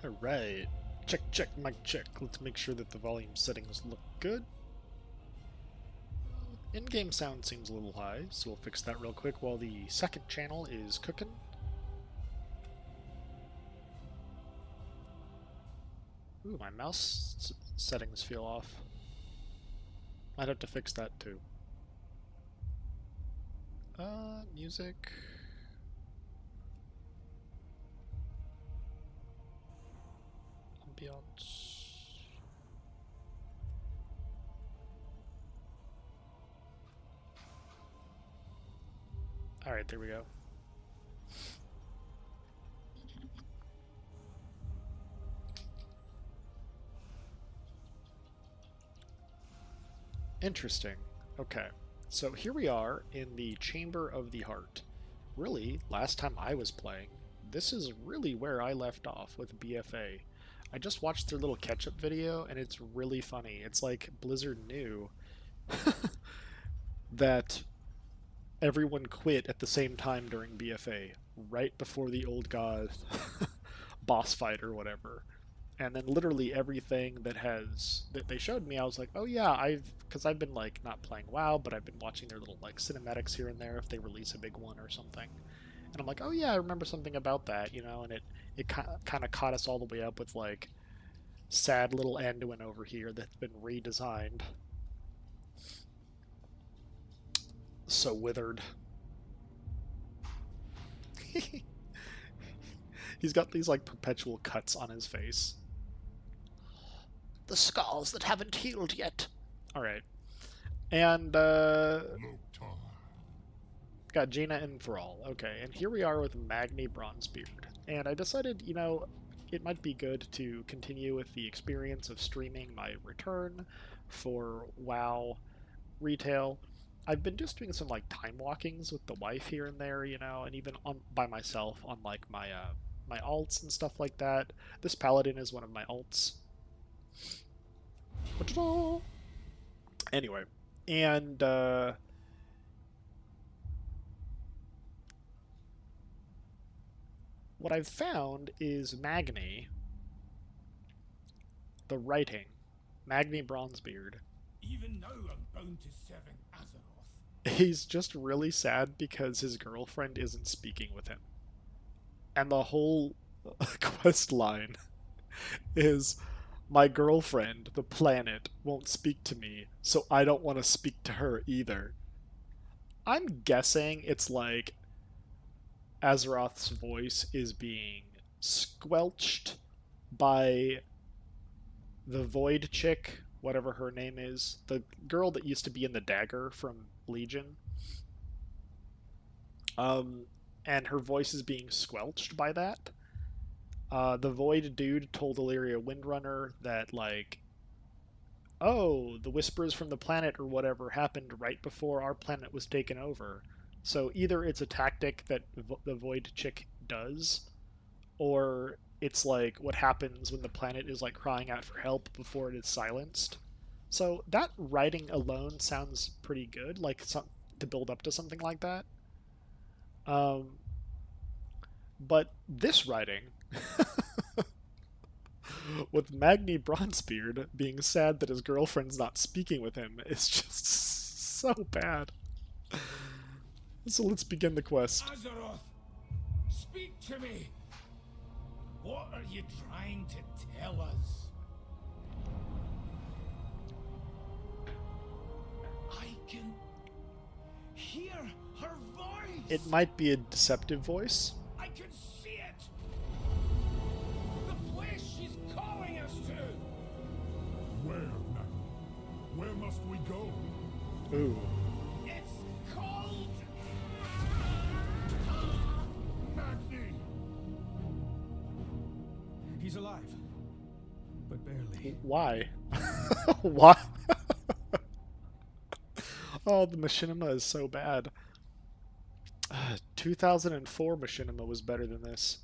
Alright. Check, check, mic check. Let's make sure that the volume settings look good. In-game sound seems a little high, so we'll fix that real quick while the second channel is cooking. Ooh, my mouse settings feel off. Might have to fix that too. Music. Ambiance. Alright, there we go. Interesting. Okay. So here we are in the Chamber of the Heart. Really, last time I was playing, this is really where I left off with BFA. I just watched their little catch-up video, and it's really funny. It's like Blizzard knew that everyone quit at the same time during BFA, right before the Old God boss fight or whatever. And then literally everything that they showed me, I was like, oh yeah, because I've been like not playing WoW, but I've been watching their little like cinematics here and there if they release a big one or something. And I'm like, oh yeah, I remember something about that, you know, and it kind of caught us all the way up with like sad little Anduin over here that's been redesigned. So withered. He's got these like perpetual cuts on his face. The scars that haven't healed yet. Alright. And, got Jaina and Thrall. Okay, and here we are with Magni Bronzebeard. And I decided, you know, it might be good to continue with the experience of streaming my return for WoW retail. I've been just doing some, like, time walkings with the wife here and there, you know, and even by myself on, like, my alts and stuff like that. This paladin is one of my alts. Anyway, and what I've found is Magni, the writing, Magni Bronzebeard. Even now I'm bound to serving Azeroth. He's just really sad because his girlfriend isn't speaking with him. And the whole quest line is, my girlfriend, the planet, won't speak to me, so I don't want to speak to her either. I'm guessing it's like Azeroth's voice is being squelched by the Void chick, whatever her name is, the girl that used to be in the Dagger from Legion. And her voice is being squelched by that. The Void dude told Illyria Windrunner that, like, oh, the whispers from the planet or whatever happened right before our planet was taken over. So either it's a tactic that the Void chick does, or it's like what happens when the planet is like crying out for help before it is silenced. So that writing alone sounds pretty good, like to build up to something like that. But this writing, with Magni Bronzebeard being sad that his girlfriend's not speaking with him, is just so bad. So let's begin the quest. Azeroth, speak to me. What are you trying to tell us? I can hear her voice. It might be a deceptive voice. I can see it. The place she's calling us to. Where, Magni? Where must we go? Ooh. It's called Magni! He's alive, but barely. Why? Why? Oh, the machinima is so bad. 2004 machinima was better than this.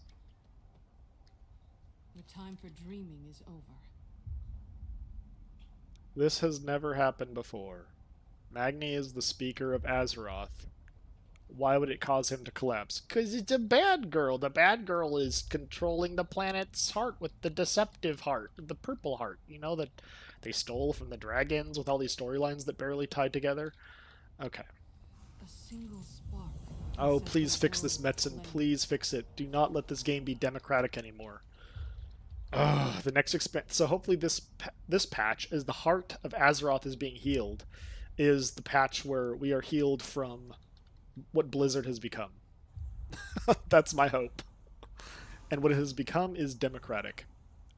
The time for dreaming is over. This has never happened before. Magni is the speaker of Azeroth. Why would it cause him to collapse? Because it's a bad girl. The bad girl is controlling the planet's heart with the deceptive heart, the purple heart. You know, that they stole from the dragons with all these storylines that barely tied together. Okay. A single spark. Oh, Set please the fix world this, Metzen. aflame. Please fix it. Do not let this game be democratic anymore. Ugh, the next expansion. So hopefully this patch, as the heart of Azeroth is being healed, is the patch where we are healed from what Blizzard has become. That's my hope. And what it has become is democratic.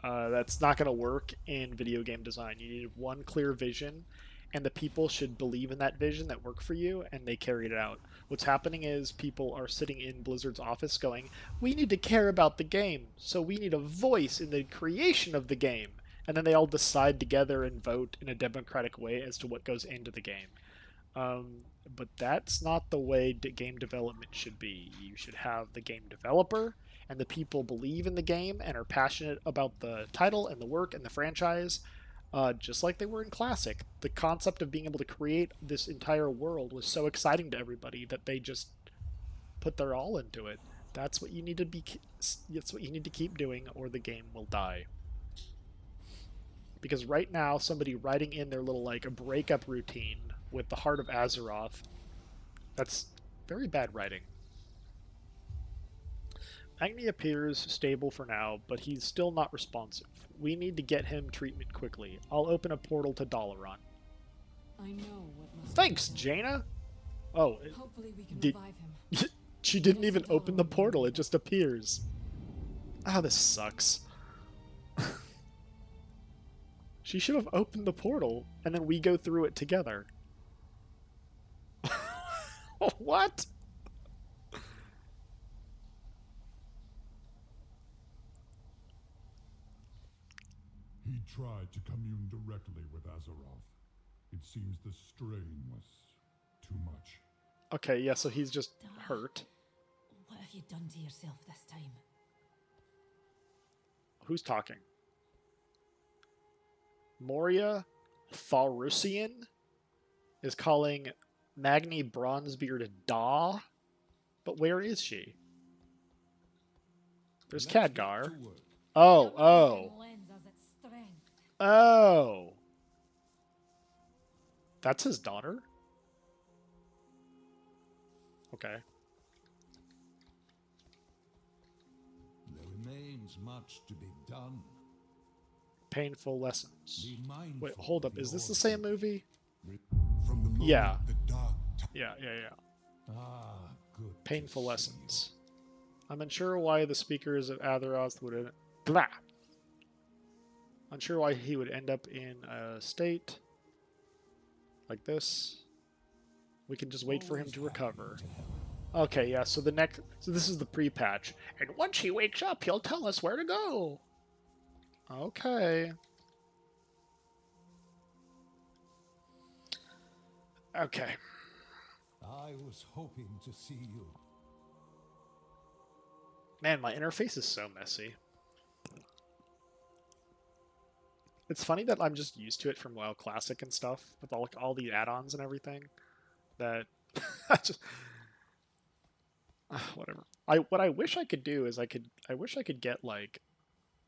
That's not going to work in video game design. You need one clear vision, and the people should believe in that vision that worked for you, and they carried it out. What's happening is people are sitting in Blizzard's office going, we need to care about the game, so we need a voice in the creation of the game. And then they all decide together and vote in a democratic way as to what goes into the game. But that's not the way game development should be. You should have the game developer and the people believe in the game and are passionate about the title and the work and the franchise, just like they were in Classic. The concept of being able to create this entire world was so exciting to everybody that they just put their all into it. That's what you need to be. That's what you need to keep doing, or the game will die. Because right now, somebody writing in their little like a breakup routine with the Heart of Azeroth, that's very bad writing. Agni appears stable for now, but he's still not responsive. We need to get him treatment quickly. I'll open a portal to Dalaran. I know what must Thanks, be done. Jaina. Oh, Hopefully we can did revive him. she didn't even open the portal? It just appears. Ah, this sucks. She should have opened the portal, and then we go through it together. What? He tried to commune directly with Azeroth. It seems the strain was too much. Okay, yeah, so he's just hurt. What have you done to yourself this time? Who's talking? Moria Tharusian is calling Magni Bronzebeard Da, but where is she? There's Khadgar. Oh. Oh. That's his daughter? Okay. There remains much to be done. Painful lessons. Be mindful Wait, hold up. of Is this the your same movie? From the moment Yeah. the dark Yeah. Ah, good. to Painful see lessons. I'm unsure why the speakers of Azeroth would... Blah! Unsure why he would end up in a state like this. We can just wait for him to recover. Okay, yeah, so this is the pre-patch. And once he wakes up, he'll tell us where to go. Okay. Okay. I was hoping to see you. Man, my interface is so messy. It's funny that I'm just used to it from WoW Classic and stuff, with all the add-ons and everything. That I just whatever. What I wish I could do is I wish I could get like,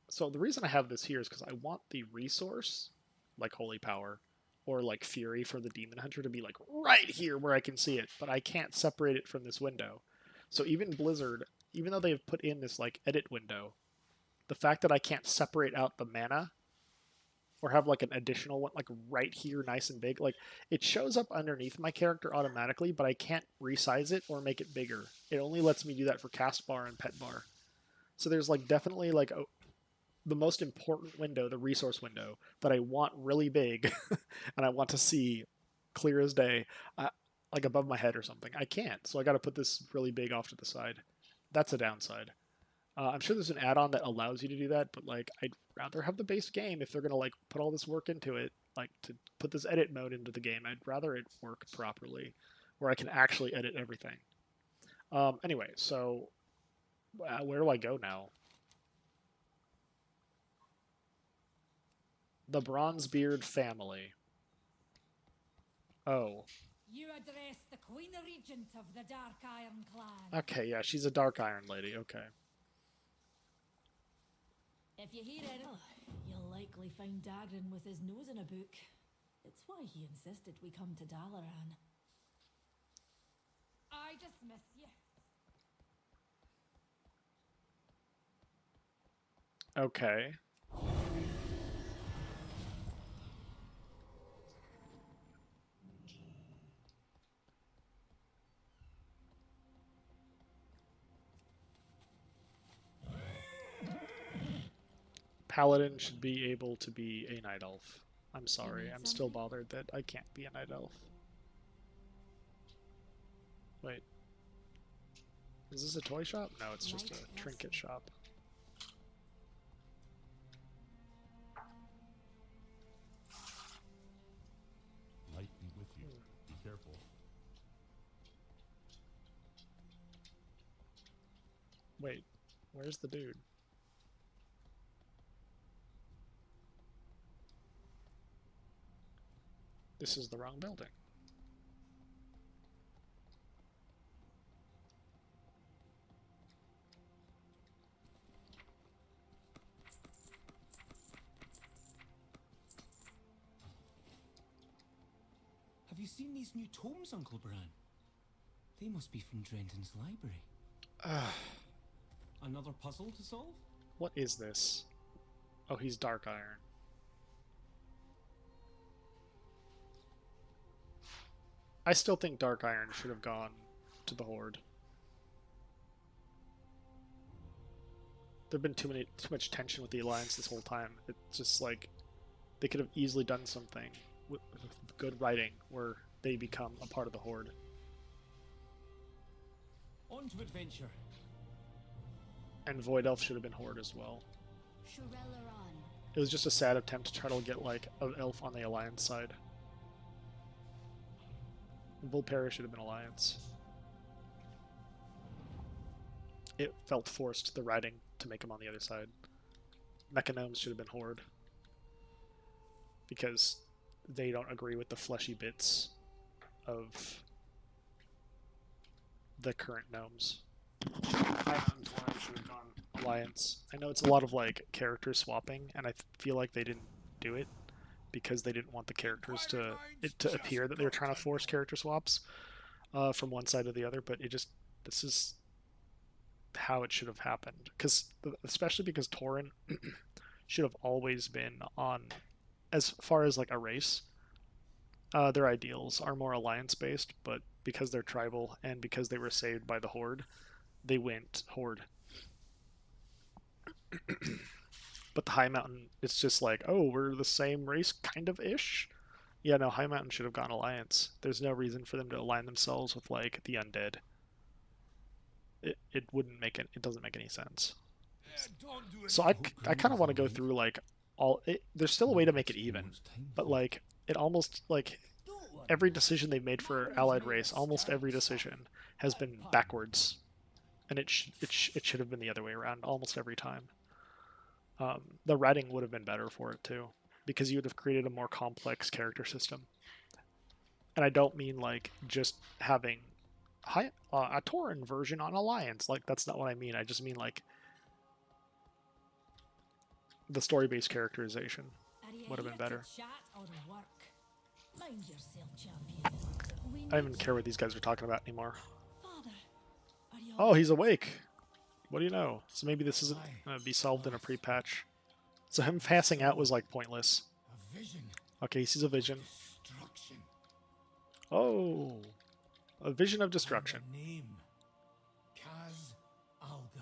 so the reason I have this here is because I want the resource, like Holy Power, or like Fury for the Demon Hunter to be like right here where I can see it, but I can't separate it from this window. So even Blizzard, even though they've put in this like edit window, the fact that I can't separate out the mana or have like an additional one like right here nice and big, like it shows up underneath my character automatically, but I can't resize it or make it bigger. It only lets me do that for cast bar and pet bar. So there's like definitely like the most important window, the resource window, that I want really big and I want to see clear as day, like above my head or something. I can't, so I got to put this really big off to the side. That's a downside. I'm sure there's an add-on that allows you to do that, but like I'd rather have the base game if they're gonna like put all this work into it, like to put this edit mode into the game. I'd rather it work properly, where I can actually edit everything. Anyway, so where do I go now? The Bronzebeard family. Oh, You address the Queen Regent of the Dark Iron Clan. Okay, yeah, she's a Dark Iron lady. Okay. If you hear it, you'll likely find Dagran with his nose in a book. It's why he insisted we come to Dalaran. I dismiss you. Okay. Paladin should be able to be a night elf. I'm sorry, I'm still bothered that I can't be a night elf. Wait. Is this a toy shop? No, it's just a trinket shop. Light be with you. Be careful. Wait, where's the dude? This is the wrong building. Have you seen these new tomes, Uncle Bran? They must be from Drenton's library. Another puzzle to solve? What is this? Oh, he's Dark Iron. I still think Dark Iron should have gone to the Horde. There've been too much tension with the Alliance this whole time. It's just like they could have easily done something with good writing where they become a part of the Horde. On to adventure. And Void Elf should have been Horde as well. It was just a sad attempt to try to get like an elf on the Alliance side. Volpera should have been Alliance. It felt forced, the writing, to make him on the other side. Mechanomes should have been Horde. Because they don't agree with the fleshy bits of the current gnomes. Highmountain Torrent should have gone Alliance. I know it's a lot of like character swapping, and I feel like they didn't do it because they didn't want the characters to appear that they were trying to force character swaps from one side to the other, but this is how it should have happened. Especially because Tauren should have always been on, as far as like a race, their ideals are more alliance based, but because they're tribal and because they were saved by the Horde, they went Horde. But the High Mountain, it's just like, oh, we're the same race, kind of ish. Yeah, no, High Mountain should have gone Alliance. There's no reason for them to align themselves with like the undead. It wouldn't make it. It doesn't make any sense. So I kind of want to go through like there's still a way to make it even, but like it almost like every decision they've made for allied race, almost every decision has been backwards, and it should have been the other way around almost every time. The writing would have been better for it too, because you would have created a more complex character system. And I don't mean like just having a Tauren version on Alliance. Like, that's not what I mean. I just mean like the story-based characterization would have been better. I don't even care what these guys are talking about anymore. Oh, he's awake. What do you know? So maybe this isn't going to be solved in a pre-patch. So him passing out was like pointless. A vision. Okay, he sees a vision. Destruction. Oh, a vision of destruction. And the name. Kaz Algar.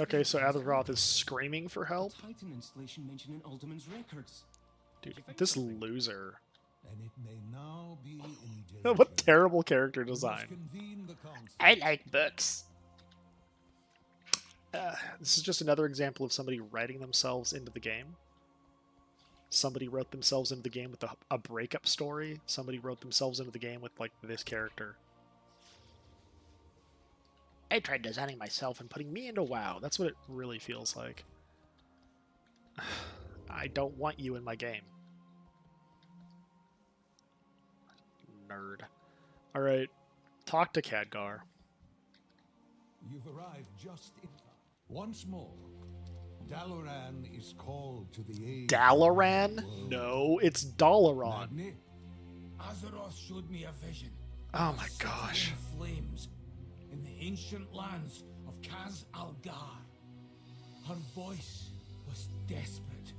Okay, so Azeroth is screaming for help. Titan installation mentioned in Alderman's records. Dude, this loser. And it may now be in What danger. terrible character We must design. convene the council. I like books. This is just another example of somebody writing themselves into the game. Somebody wrote themselves into the game with a breakup story. Somebody wrote themselves into the game with like this character. I tried designing myself and putting me into WoW. That's what it really feels like. I don't want you in my game. Nerd. Alright, talk to Khadgar. You've arrived just in time. Once more, Dalaran is called to the aid. Dalaran? No, it's Dalaran. Magni? Azeroth showed me a vision. Oh of a my city gosh. in flames in the ancient lands of Kaz Algar. Her voice was desperate.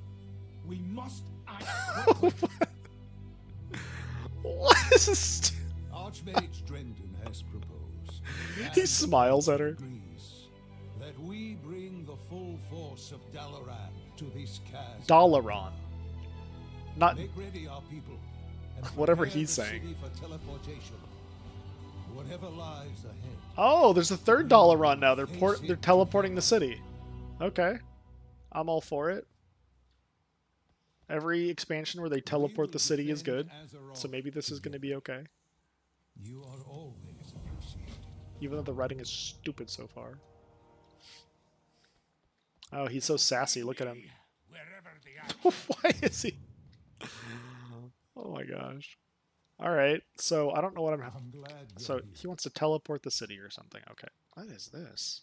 We must act quickly. What is this? Archmage Drendon has proposed. He and smiles at her. agrees that we bring the full force of Dalaran to this Kaz. Dalaran. Not Make ready, our people. And whatever prepare he's the saying. city for teleportation. Whatever lies ahead. Oh, there's a third Dalaran now. They're teleporting the city. Okay. I'm all for it. Every expansion where they teleport the city is good. So maybe this is going to be okay. You are always appreciated. Even though the writing is stupid so far. Oh, he's so sassy. Look at him. Wherever they are. Why is he? Oh my gosh. Alright, so I don't know what I'm... I'm glad you're So here. he wants to teleport the city or something. Okay. What is this?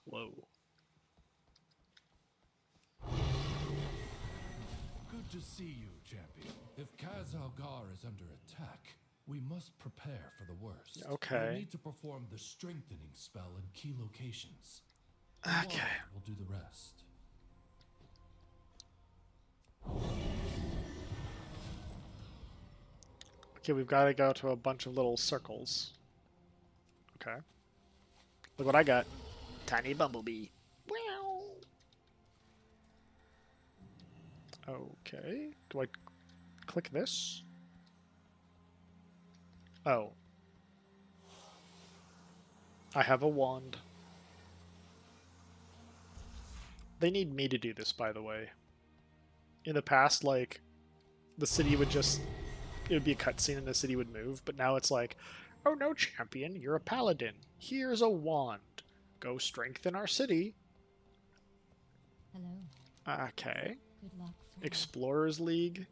Whoa. Good to see you, champion. If Kaz Algar is under attack, we must prepare for the worst. Okay. We'll need to perform the strengthening spell in key locations. Okay. We'll do the rest. Okay, we've got to go to a bunch of little circles. Okay. Look what I got. Tiny bumblebee. Wow. Okay. Do I click this? Oh. I have a wand. They need me to do this, by the way. In the past, like, the city would just... It would be a cutscene and the city would move, but now it's like, oh no, champion, you're a paladin. Here's a wand. Go strengthen our city. Hello. Okay. Good luck. For Explorers League.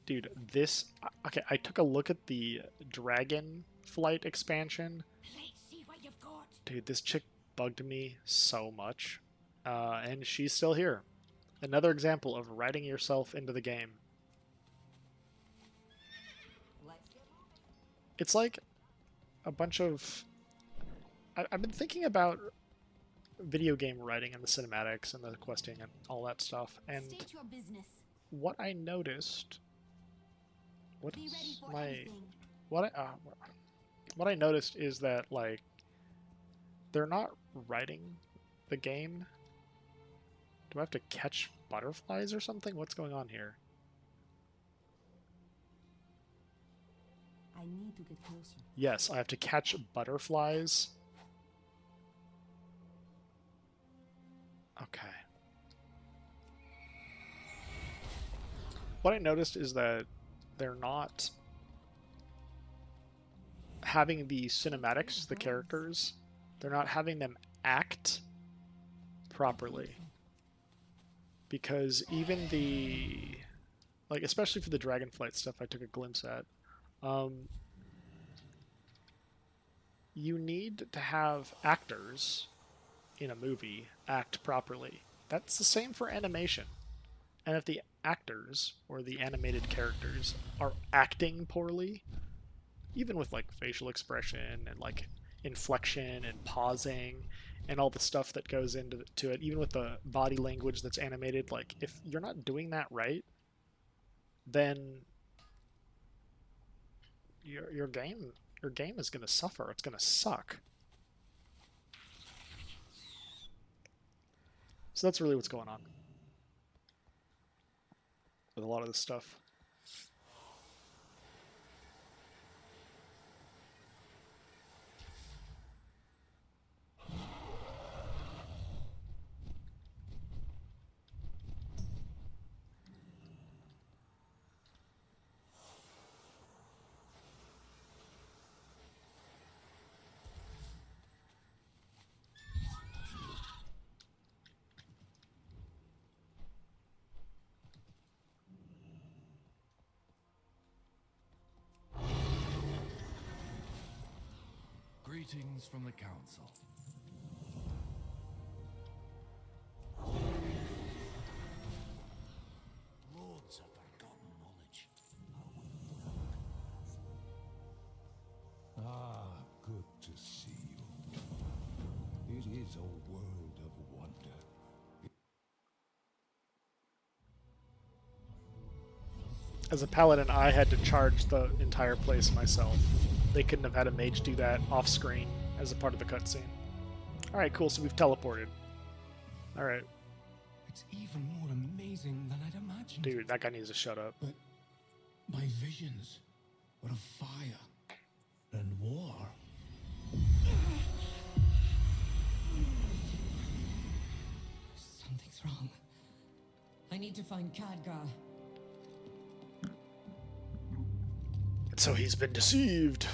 Dude, this... Okay, I took a look at the Dragon Flight expansion. Let's see what you've got. Dude, this chick bugged me so much. And she's still here. Another example of writing yourself into the game. It's like a bunch of... I've been thinking about video game writing and the cinematics and the questing and all that stuff. And State your business. what I noticed... What Be is ready for my... anything. What I noticed is that, like, they're not writing the game. Do I have to catch butterflies or something? What's going on here? I need to get closer. Yes, I have to catch butterflies. Okay. What I noticed is that they're not having the cinematics, the characters, they're not having them act properly. Because even the... Like, especially for the Dragonflight stuff I took a glimpse at, you need to have actors in a movie act properly. That's the same for animation. And if the actors, or the animated characters, are acting poorly, even with, like, facial expression and, like, inflection and pausing and all the stuff that goes into it, even with the body language that's animated, like, if you're not doing that right, then your game is going to suffer. It's going to suck. So that's really what's going on with a lot of this stuff. Greetings from the council. Lords of forgotten knowledge. Ah, good to see you. It is a world of wonder. As a paladin, I had to charge the entire place myself. They couldn't have had a mage do that off screen as a part of the cutscene. Alright, cool, so we've teleported. Alright. It's even more amazing than I'd imagined. Dude, that guy needs to shut up. But my visions were of fire and war. Something's wrong. I need to find Khadgar. And so he's been deceived.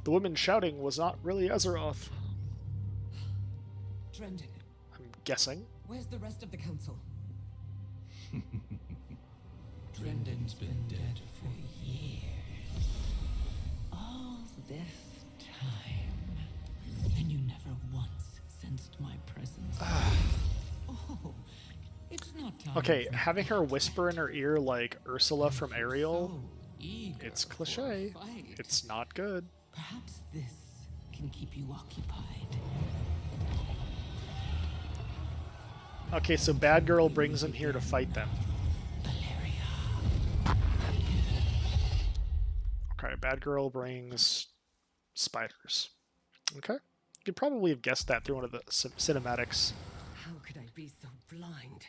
The woman shouting was not really Azeroth. Drendon, I'm guessing. where's the rest of the council? Drendon's been dead for Years. All this time. And you never once sensed my presence. Oh, it's not time. Okay, having her whisper in her ear like Ursula from Ariel, So eager it's for a cliche. fight. It's not good. Perhaps this can keep you occupied. Okay, so Bad Girl brings him here to fight them. Valeria. Okay, Bad Girl brings spiders. Okay. You could probably have guessed that through one of the cinematics. How could I be so blind?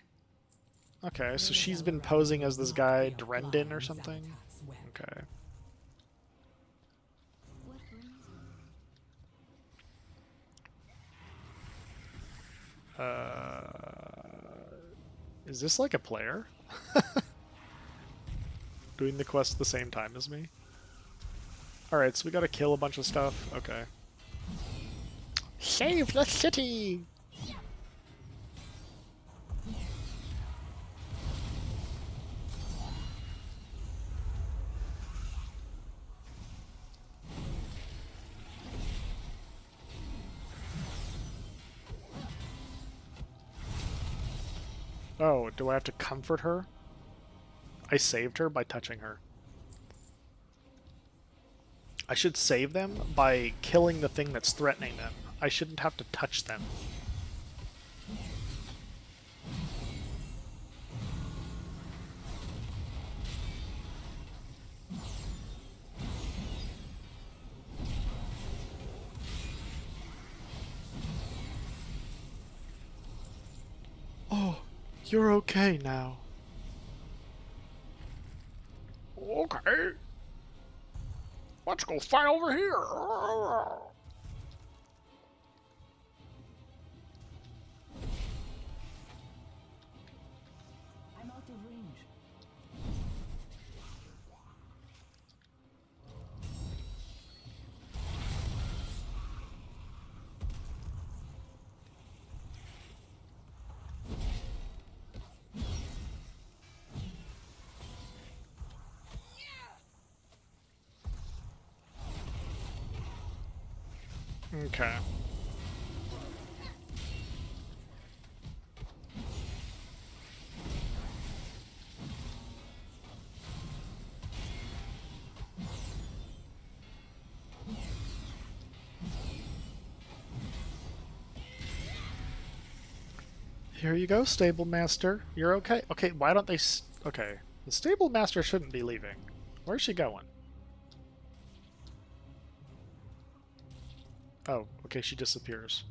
Okay, so she's been posing as this guy, Drendon or something? Okay. What brings Is this like a player? Doing the quest at the same time as me? Alright, so we gotta kill a bunch of stuff. Okay. Save the city! Oh, do I have to comfort her? I saved her by touching her. I should save them by killing the thing that's threatening them. I shouldn't have to touch them. Oh, you're okay now. Okay. Let's go fight over here. I'm out of range. Okay. Here you go, stable master. You're okay. Okay, why don't they... Okay, the stable master shouldn't be leaving. Where's she going? Oh, okay, she disappears.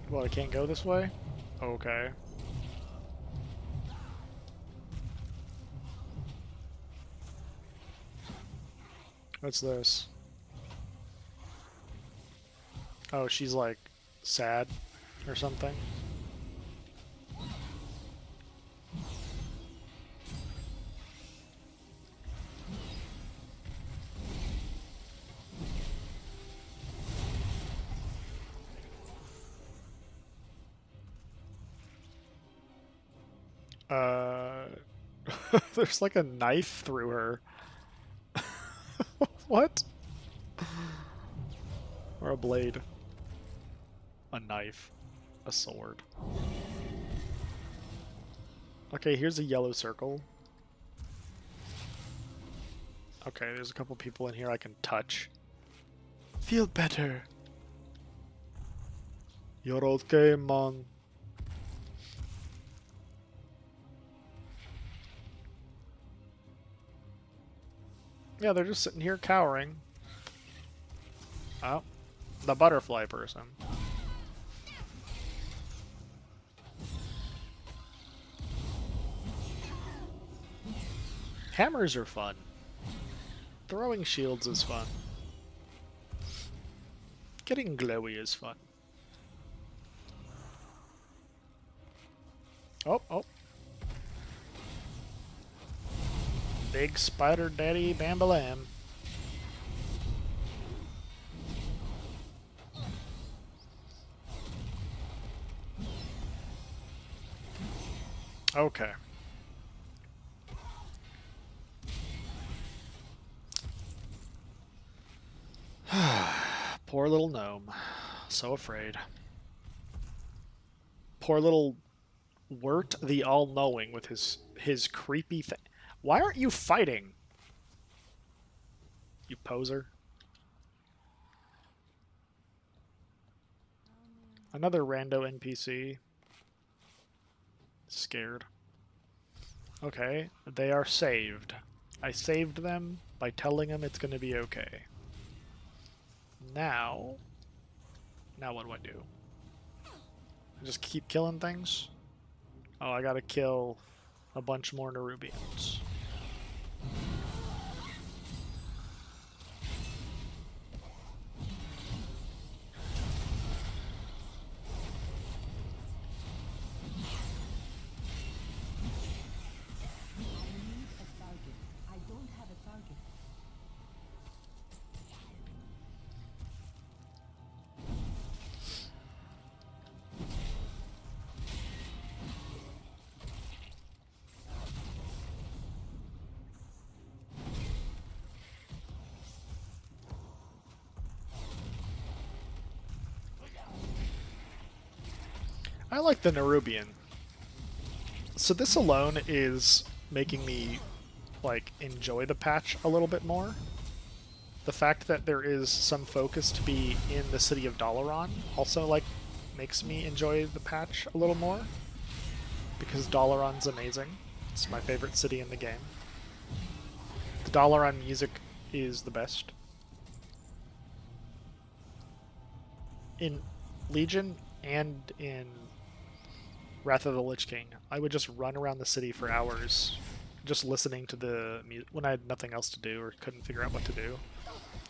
Well, I can't go this way? Okay. What's this? Oh, she's like sad or something. There's like a knife through her. What? Or a blade. A knife. A sword. Okay, here's a yellow circle. Okay, there's a couple people in here I can touch. Feel better. You're okay, man. Yeah, they're just sitting here cowering. Oh, the butterfly person. Hammers are fun. Throwing shields is fun. Getting glowy is fun. Oh, oh. Big spider daddy bambalam. Okay. Poor little gnome. So afraid. Poor little Wirt the All-Knowing with his creepy thing. Why aren't you fighting? You poser. Another rando NPC. Scared. Okay, they are saved. I saved them by telling them it's gonna be okay. Now what do I do? I just keep killing things? Oh, I gotta kill a bunch more Nerubians. I like the Nerubian. So this alone is making me, like, enjoy the patch a little bit more. The fact that there is some focus to be in the city of Dalaran also, like, makes me enjoy the patch a little more. Because Dalaran's amazing. It's my favorite city in the game. The Dalaran music is the best. In Legion and in Wrath of the Lich King, I would just run around the city for hours, just listening to the music when I had nothing else to do or couldn't figure out what to do.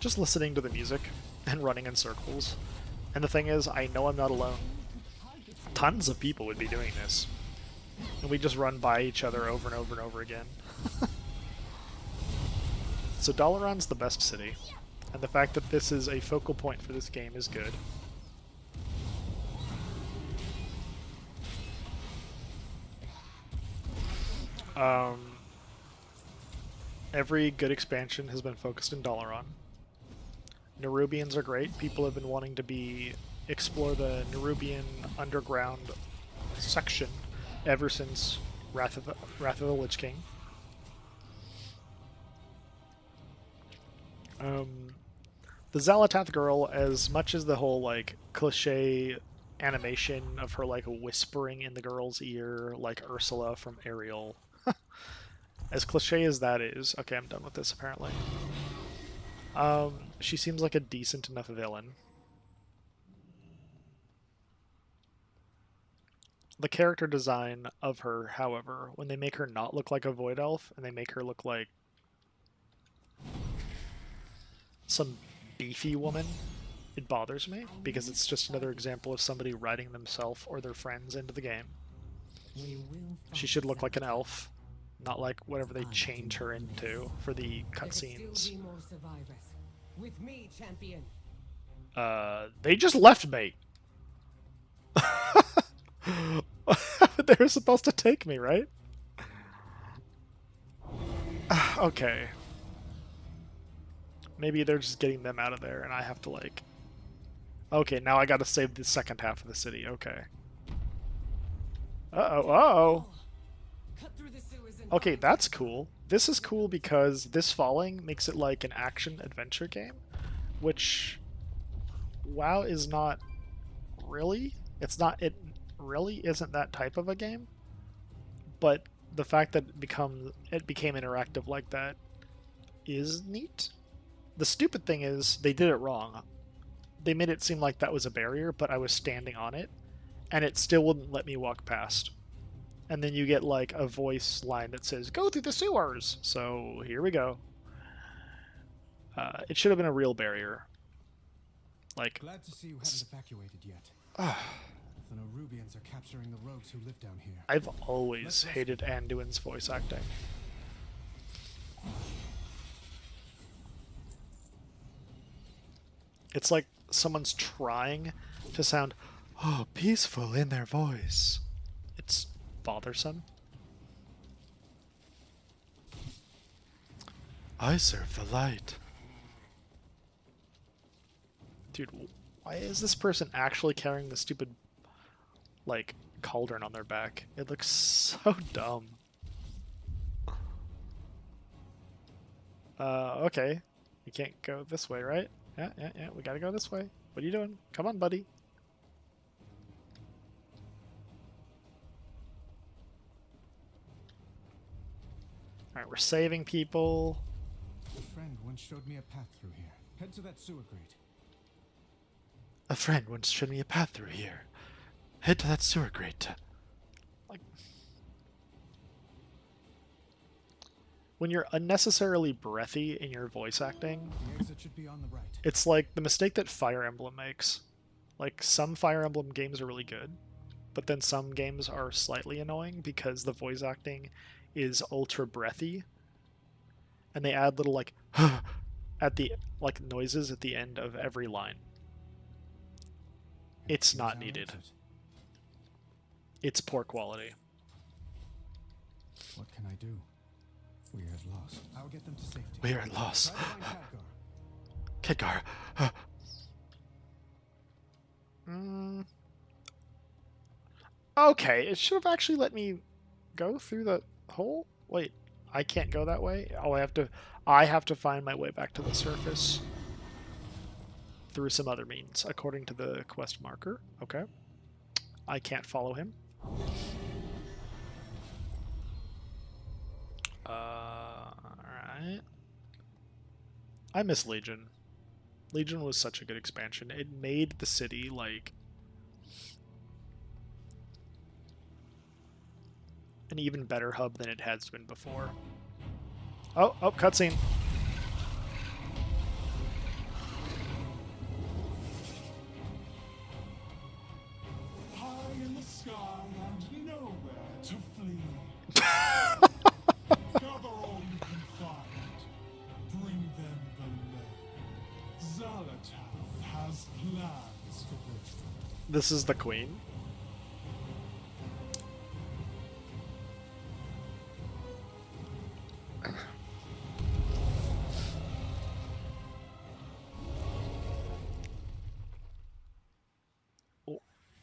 Just listening to the music and running in circles. And the thing is, I know I'm not alone. Tons of people would be doing this. And we just run by each other over and over and over again. So Dalaran's the best city. And the fact that this is a focal point for this game is good. Every good expansion has been focused in Dalaran. Nerubians are great. People have been wanting to explore the Nerubian underground section ever since Wrath of the Lich King. The Xalatath girl, as much as the whole like cliche animation of her like whispering in the girl's ear like Ursula from Ariel, as cliche as that is, okay, I'm done with this apparently. She seems like a decent enough villain. The character design of her, however, when they make her not look like a void elf and they make her look like some beefy woman, it bothers me because it's just another example of somebody writing themselves or their friends into the game. She should look like an elf, not like whatever they change her into for the cutscenes. With me, champion. They just left me. They were supposed to take me, right? Okay. Maybe they're just getting them out of there, and I have to, like... Okay, now I gotta save the second half of the city. Okay. Uh-oh, uh-oh! Cut through the sewers and Okay, find that's Casgar. cool. This is cool because this falling makes it like an action-adventure game, which WoW is not really. It really isn't that type of a game, but the fact that it became interactive like that is neat. The stupid thing is they did it wrong. They made it seem like that was a barrier, but I was standing on it, and it still wouldn't let me walk past. And then you get like a voice line that says, "Go through the sewers." So here we go. It should have been a real barrier. Like, Glad to see you haven't evacuated yet. The Norubians are capturing the rogues who live down here. I've always hated Anduin's voice acting. It's like someone's trying to sound, oh, peaceful in their voice. It's bothersome. I serve the light. Dude, why is this person actually carrying the stupid, like, cauldron on their back? It looks so dumb. Okay. We can't go this way, right? Yeah, we gotta go this way. What are you doing? Come on, buddy. Alright, we're saving people. A friend once showed me a path through here. Head to that sewer grate. A friend once showed me a path through here. Head to that sewer grate. Like, when you're unnecessarily breathy in your voice acting, The exit should be on the right. it's like the mistake that Fire Emblem makes. Like, some Fire Emblem games are really good, but then some games are slightly annoying because the voice acting is ultra breathy, and they add little, like, at the, like, noises at the end of every line. It's Here's not our needed. exit. It's poor quality. What can I do? We are lost. I'll get them to safety. We are lost. Try to find Khadgar. Khadgar. Okay, it should have actually let me go through the hole. Wait, I can't go that way. Oh, I have to find my way back to the surface through some other means, according to the quest marker. Okay, I can't follow him. Alright. I miss Legion. Legion was such a good expansion. It made the city, like, an even better hub than it has been before. Oh, cutscene. High in the sky and nowhere to flee. Gather all you can find. Bring them below. Zalatath has plans for them. This is the queen.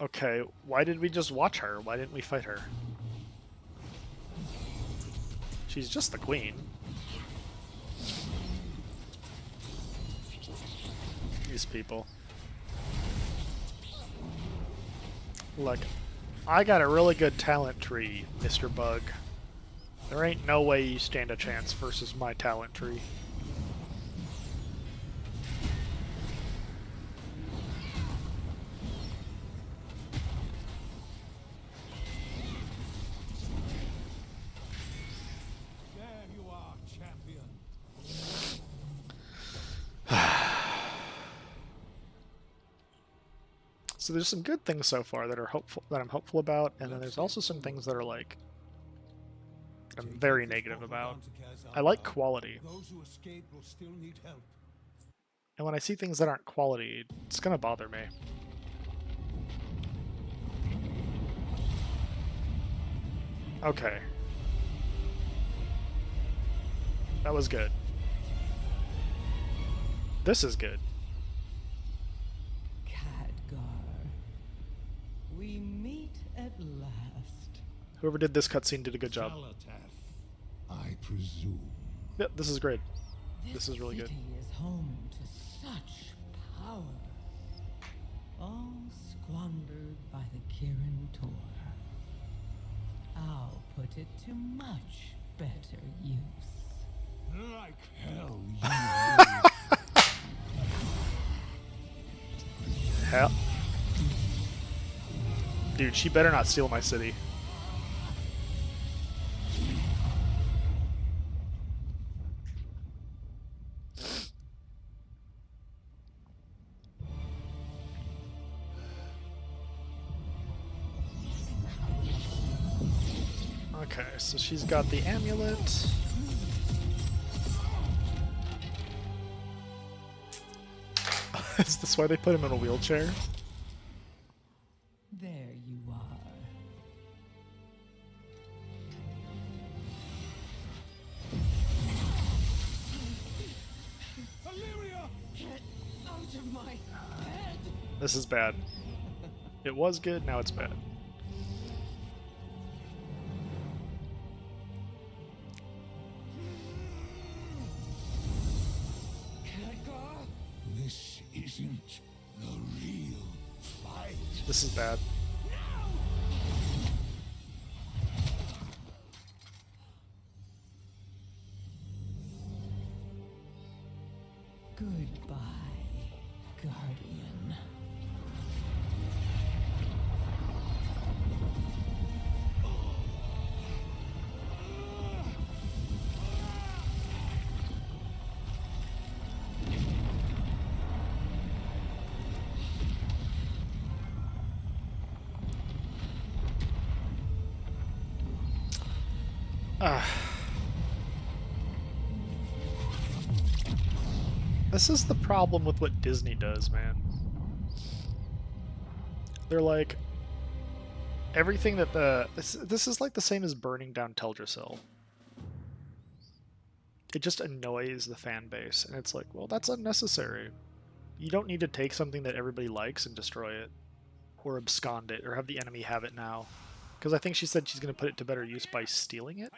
Okay, why did we just watch her? Why didn't we fight her? She's just the queen. These people. Look, I got a really good talent tree, Mr. Bug. There ain't no way you stand a chance versus my talent tree. There you are, champion. So there's some good things so far that are hopeful, that I'm hopeful about, and then there's also some things that are like I'm very negative about. I like quality, Those who escape will still need help. and when I see things that aren't quality, it's gonna bother me. Okay. That was good. This is good. Khadgar, we meet at last. Whoever did this cutscene did a good job. I presume. Yep, this is great. This is really good. City is home to such power, all squandered by the Kirin Tor. I'll put it to much better use. Like hell, you Hell. Dude, she better not steal my city. Okay, so she's got the amulet. Is this why they put him in a wheelchair? There you are. Get out of my head! This is bad. It was good, now it's bad. This isn't the real fight. This is bad. Goodbye, Guardian. This is the problem with what Disney does, man. They're like everything that this is like the same as burning down Teldrassil. It just annoys the fan base, and it's like, well, that's unnecessary. You don't need to take something that everybody likes and destroy it, or abscond it, or have the enemy have it now. Because I think she said she's going to put it to better use by stealing it.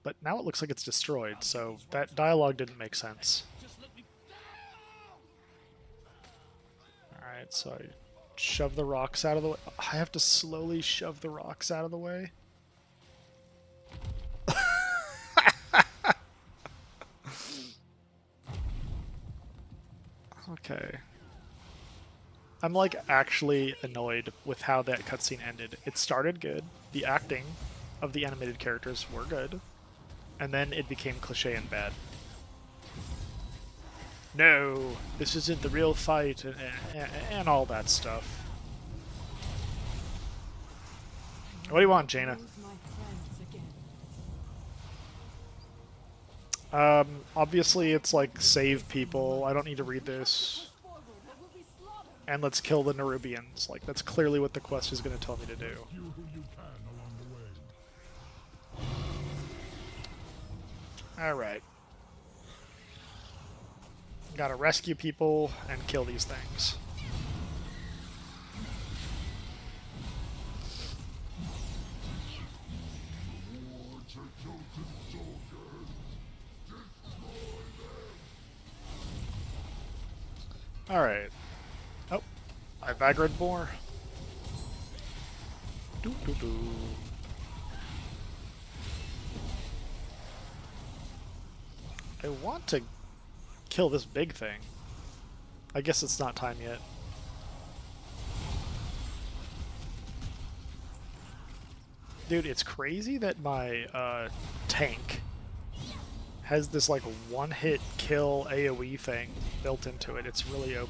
But now it looks like it's destroyed, so that dialogue didn't make sense. Alright, so I shove the rocks out of the way. I have to slowly shove the rocks out of the way. Okay. I'm like actually annoyed with how that cutscene ended. It started good. The acting of the animated characters were good. And then it became cliche and bad. No, this isn't the real fight, and all that stuff. What do you want, Jaina? Obviously it's like save people. I don't need to read this. And let's kill the Nerubians. Like, that's clearly what the quest is going to tell me to do. Alright. Gotta rescue people and kill these things. Alright. Oh, I've aggroed more. Doo doo doo. I want to kill this big thing. I guess it's not time yet. Dude, it's crazy that my tank has this like one-hit kill AoE thing built into it. It's really OP.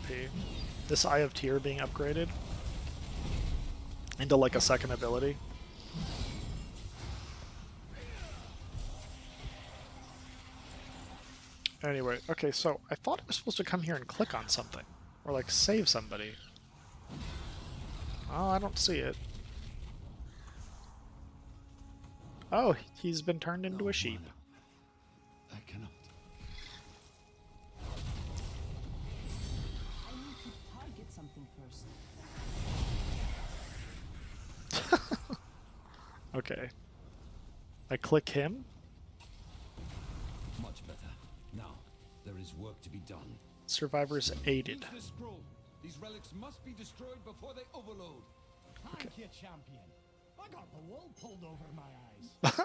This Eye of Tyr being upgraded into like a second ability. Anyway, okay, so I thought I was supposed to come here and click on something. Or like save somebody. Oh, I don't see it. Oh, he's been turned into a sheep. I can Okay. I click him. Much better. Now, there is work to be done. Survivors aided. Use this scroll. These relics must be destroyed before they overload. Thank you, champion. I got the wool pulled over my eyes.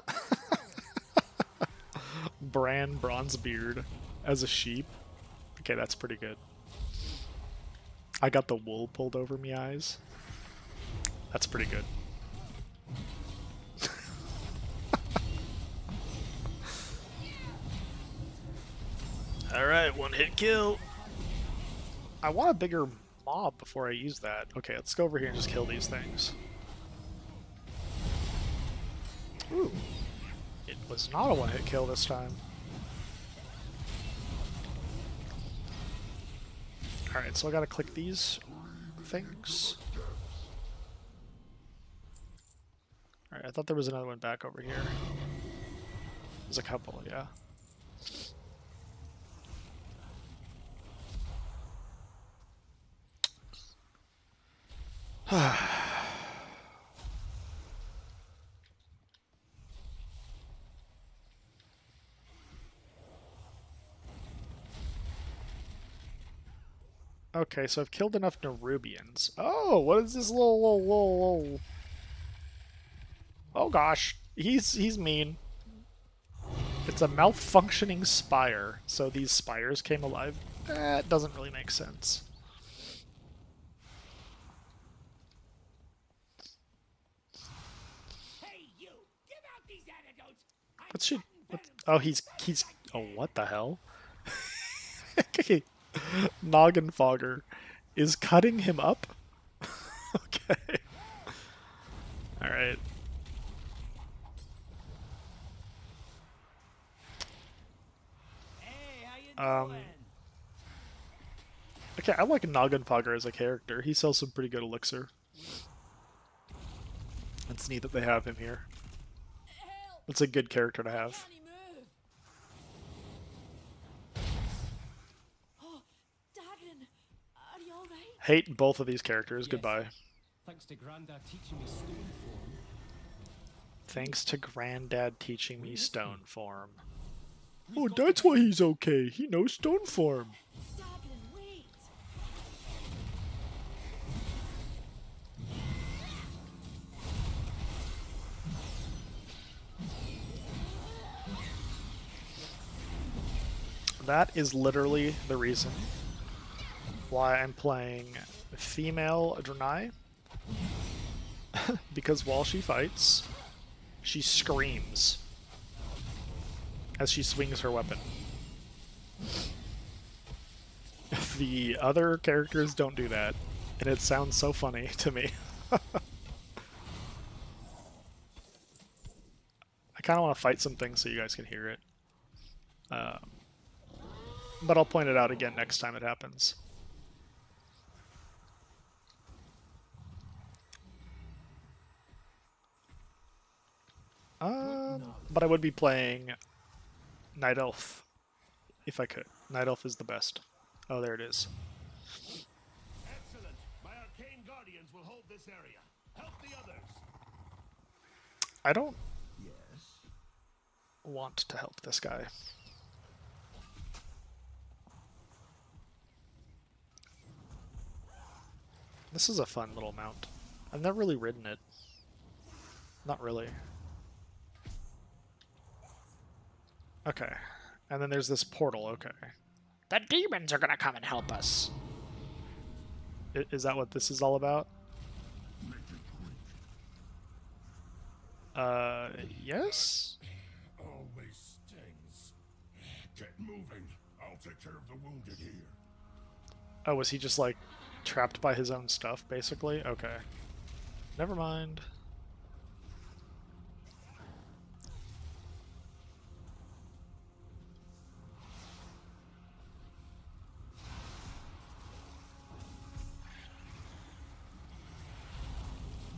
Bran Bronzebeard as a sheep. Okay, that's pretty good. I got the wool pulled over me eyes. That's pretty good. Alright, one hit kill. I want a bigger mob before I use that. Okay, let's go over here and just kill these things. Ooh. It was not a one hit kill this time. Alright, so I gotta click these things. Alright, I thought there was another one back over here. There's a couple, yeah. Okay, so I've killed enough Nerubians. Oh, what is this little... Oh gosh, he's mean. It's a malfunctioning spire, so these spires came alive. It doesn't really make sense. Hey, you! Give out these antidotes! What's she? Oh, he's. Oh, what the hell? Okay. Noggin Fogger is cutting him up. Okay. All right. Hey, how you doing? Okay, I like Noggin Fogger as a character. He sells some pretty good elixir. It's neat that they have him here. It's a good character to have. Oh, Dagrin, are you alright? Hate both of these characters. Yes. Goodbye. Thanks to Grandad teaching me stone form. Thanks to Granddad teaching me stone form. Oh, that's why he's okay. He knows stone form. Dagrin, wait! That is literally the reason why I'm playing female Draenei. Because while she fights, she screams as she swings her weapon. The other characters don't do that, and it sounds so funny to me. I kind of want to fight some things so you guys can hear it. But I'll point it out again next time it happens. But I would be playing Night Elf if I could. Night Elf is the best. Oh, there it is. Excellent. My arcane guardians will hold this area. Help the others. I don't want to help this guy. This is a fun little mount. I've never really ridden it. Not really. Okay. And then there's this portal, okay. The demons are gonna come and help us! Is that what this is all about? Yes? Always stings. Get moving. I'll take care of the wounded here. Oh, was he just like trapped by his own stuff, basically? Okay. Never mind.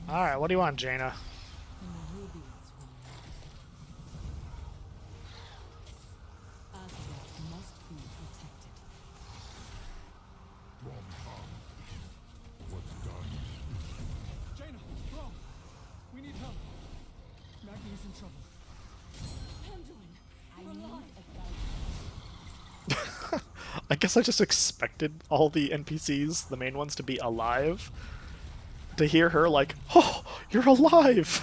Alright, what do you want, Jaina? And the Rubians will Azeroth must be protected. What's in trouble. I guess I just expected all the NPCs, the main ones, to be alive. To hear her like, oh, you're alive!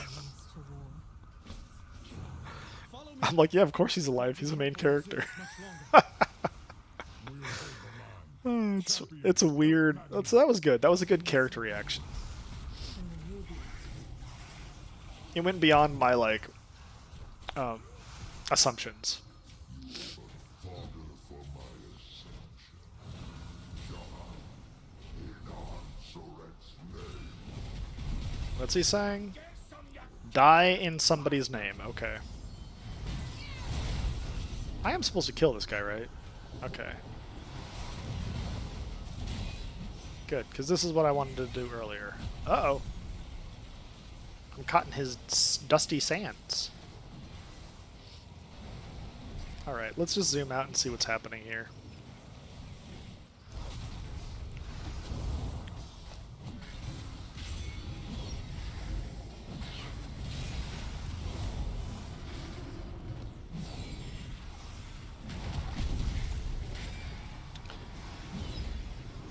I'm like, yeah, of course he's alive. He's a main character. It's a weird. So that was good. That was a good character reaction. It went beyond my like assumptions. What's he saying? Die in somebody's name. Okay. I am supposed to kill this guy, right? Okay. Good, because this is what I wanted to do earlier. Uh-oh. I'm caught in his dusty sands. Alright, let's just zoom out and see what's happening here.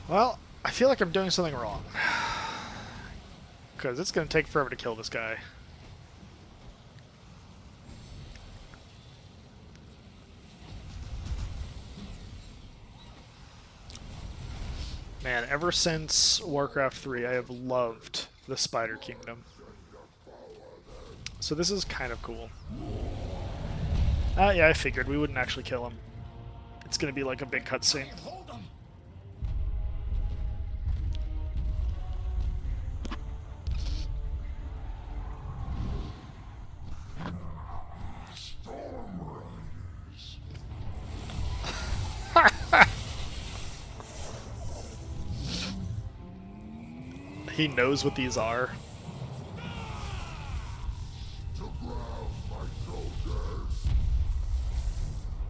Well, I feel like I'm doing something wrong. Because it's going to take forever to kill this guy. Man, ever since Warcraft 3, I have loved the Spider Kingdom. So this is kind of cool. Yeah, I figured we wouldn't actually kill him. It's going to be like a big cutscene. He knows what these are.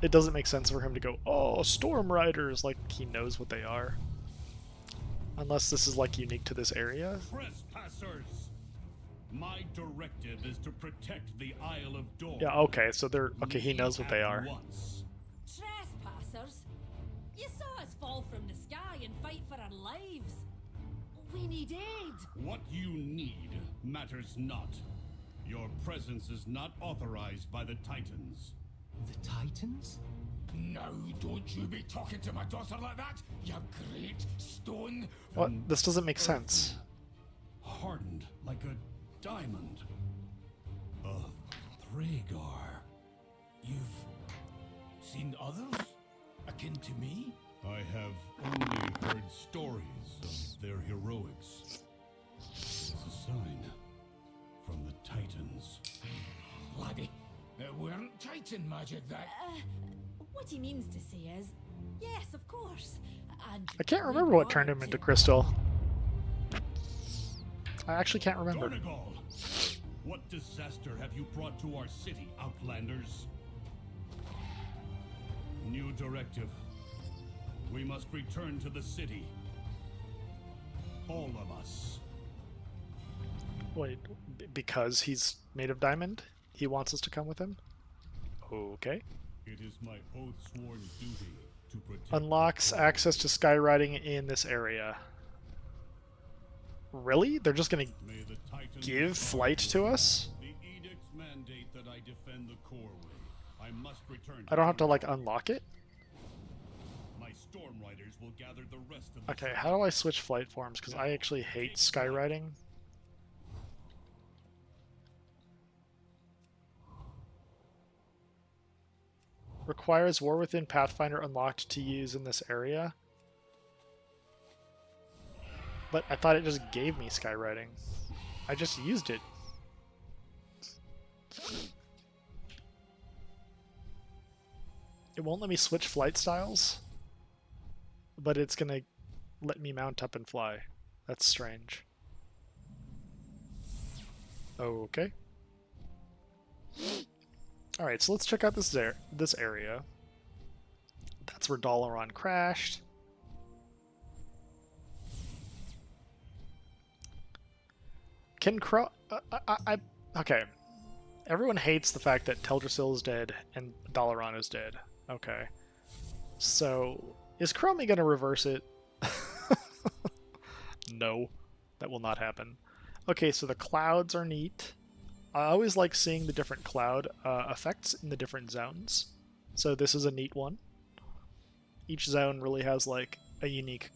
It doesn't make sense for him to go, oh, Storm Riders, like he knows what they are. Unless this is like unique to this area. Trespassers! My directive is to protect the Isle of Dorn. Yeah, okay, so they're okay, he knows what they are. Trespassers? You saw us fall from the sky and fight for our lives. We need aid. What you need matters not. Your presence is not authorized by the Titans. The Titans? Now don't you be talking to my daughter like that, you great stone. What? This doesn't make sense. Hardened like a diamond. A Thragar. You've seen others akin to me? I have only heard stories of their heroics. It's a sign from the Titans. Laddie, it weren't Titan magic that... What he means to say is, yes, of course. And I can't remember what turned him into Crystal. I actually can't remember. Donegal, what disaster have you brought to our city, Outlanders? New directive. We must return to the city. All of us. Wait, because he's made of diamond? He wants us to come with him? Okay. It is my oath-sworn duty to protect... Unlocks access to skywriting in this area. Really? They're just gonna give flight to us? The edicts mandate that I defend the core way. I must return to I don't have to, like, unlock it? My storm riders will gather the rest of the... Okay, how do I switch flight forms? Because I actually hate skywriting. Requires War Within Pathfinder unlocked to use in this area. But I thought it just gave me skywriting. I just used it. It won't let me switch flight styles, but it's gonna let me mount up and fly. That's strange. Okay. Alright, so let's check out this area. That's where Dalaran crashed. Can Crow... okay. Everyone hates the fact that Teldrassil is dead and Dalaran is dead. Okay. So, is Chromie gonna reverse it? No, that will not happen. Okay, so the clouds are neat. I always like seeing the different cloud effects in the different zones. So this is a neat one. Each zone really has like a unique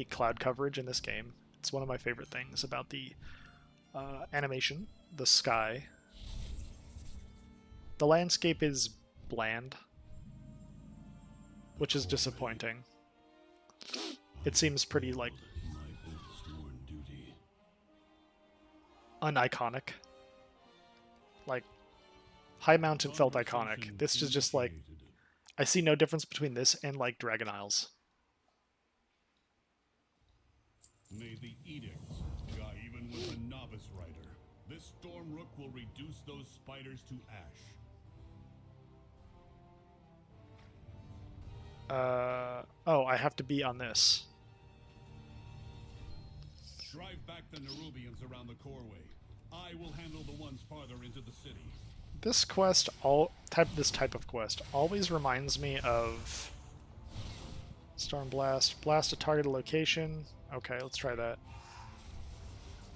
cloud coverage in this game. It's one of my favorite things about the animation, the sky. The landscape is bland, which is disappointing. It seems pretty like uniconic. Like High Mountain felt iconic. This is just like I see no difference between this and like Dragon Isles. May the edicts guide even with a novice rider. This storm rook will reduce those spiders to ash. Oh, I have to be on this. Drive back the Nerubians around the coreway. I will handle the ones farther into the city. This quest, this type of quest, always reminds me of Storm Blast. Blast a targeted location. Okay, let's try that.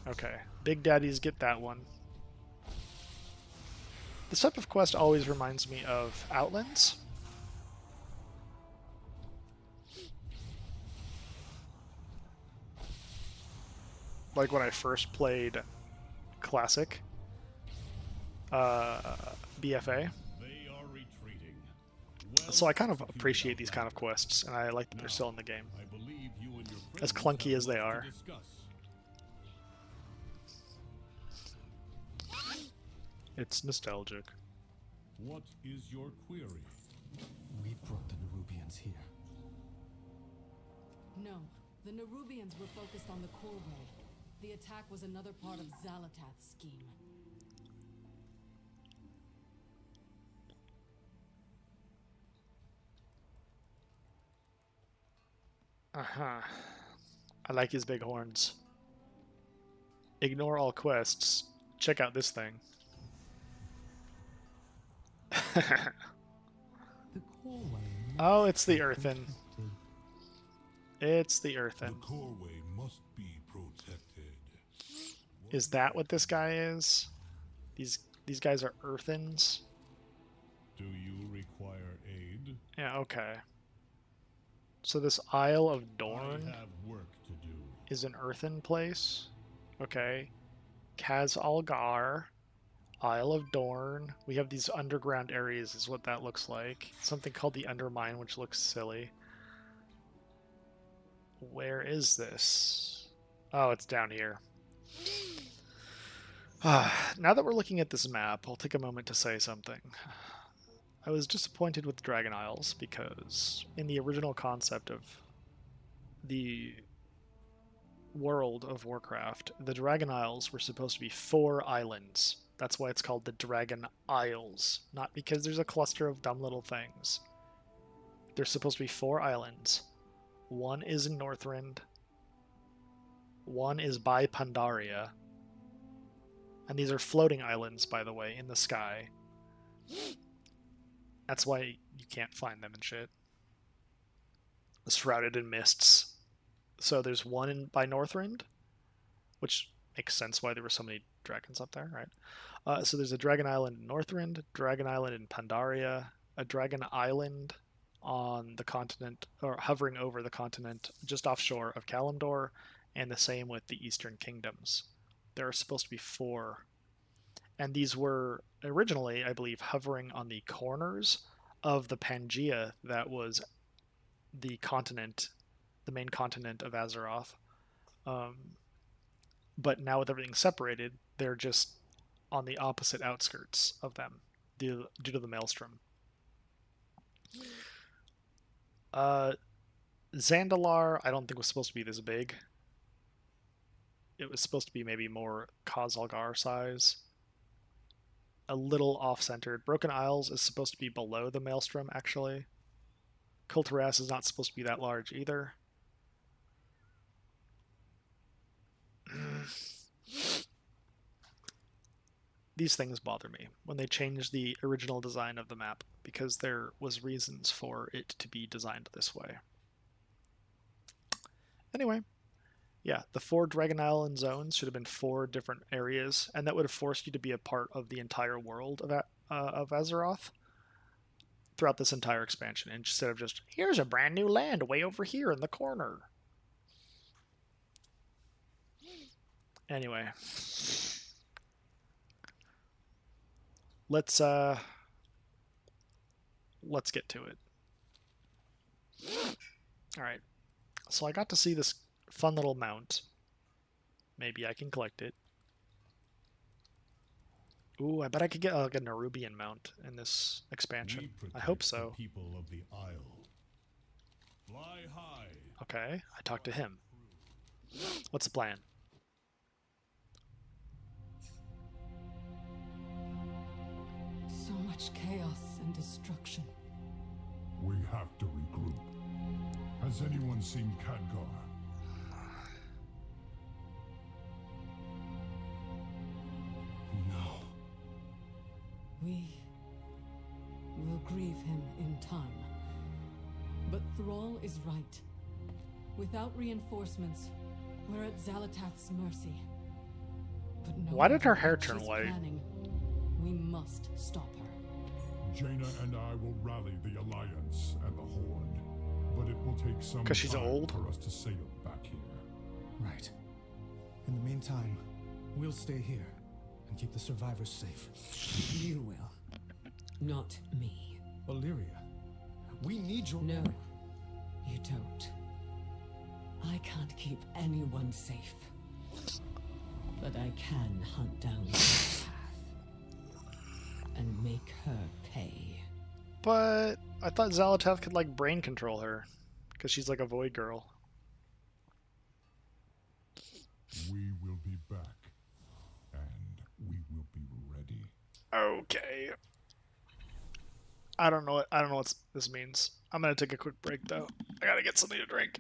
Okay, Big Daddies get that one. This type of quest always reminds me of Outlands. Like when I first played Classic BFA. So I kind of appreciate these kind of quests, and I like that they're still in the game. As clunky as they are. It's nostalgic. What is your query? We brought the Nerubians here. No, the Nerubians were focused on the Coreway. The attack was another part of Xalatath's scheme. Uh-huh. I like his big horns. Ignore all quests. Check out this thing. The Coreway. Oh, it's the Earthen. It's the The Earthen. coreway must be protected. Is that what this guy is? These guys are Earthens? Do you require aid? Yeah, okay. So this Isle of Dorn I have work to do. is an earthen place. Okay. Kaz Algar, Isle of Dorn. We have these underground areas is what that looks like. Something called the Undermine, which looks silly. Where is this? Oh, it's down here. Now that we're looking at this map, I'll take a moment to say something. I was disappointed with Dragon Isles because in the original concept of the world of Warcraft, the Dragon Isles were supposed to be 4 islands. That's why it's called the Dragon Isles, not because there's a cluster of dumb little things. There's supposed to be 4 islands. One is in Northrend. One is by Pandaria. And these are floating islands, by the way, in the sky. That's why you can't find them and shit. Shrouded in mists. So there's one by Northrend, which makes sense why there were so many dragons up there, right? So there's a dragon island in Northrend, dragon island in Pandaria, a dragon island on the continent, or hovering over the continent just offshore of Kalimdor, and the same with the Eastern Kingdoms. There are supposed to be 4. And these were originally, I believe, hovering on the corners of the Pangaea that was the continent, the main continent of Azeroth. But now with everything separated, they're just on the opposite outskirts of them due to the Maelstrom. Zandalar, I don't think was supposed to be this big. It was supposed to be maybe more Khazalgar size. A little off-centered. Broken Isles is supposed to be below the Maelstrom, actually. Kulturas is not supposed to be that large either. these things bother me when they change the original design of the map, because there was reasons for it to be designed this way. Anyway, yeah, the 4 Dragon Island zones should have been 4 different areas, and that would have forced you to be a part of the entire world of Azeroth throughout this entire expansion, instead of just, here's a brand new land way over here in the corner. Anyway, let's get to it. All right, so I got to see this fun little mount. Maybe I can collect it. Ooh, I bet I could get like a Nerubian mount in this expansion. I hope so. People of the Isle. Fly high. Okay, I talked to him. What's the plan? So much chaos and destruction. We have to regroup. Has anyone seen Khadgar? No. We will grieve him in time. But Thrall is right. Without reinforcements, we're at Zalatath's mercy. But no, why did her hair turn white? Planning, we must stop her. Jaina and I will rally the Alliance and the Horde, but it will take some 'Cause she's time old? for us to sail back here. Right. In the meantime, we'll stay here and keep the survivors safe. You will. Not me. Illyria, we need your... No, you don't. I can't keep anyone safe. But I can hunt down Zalatath and make her pay. But I thought Zalatath could like brain control her, because she's like a void girl. We will be back, and we will be ready. Okay. I don't know what this means. I'm gonna take a quick break though. I gotta get something to drink.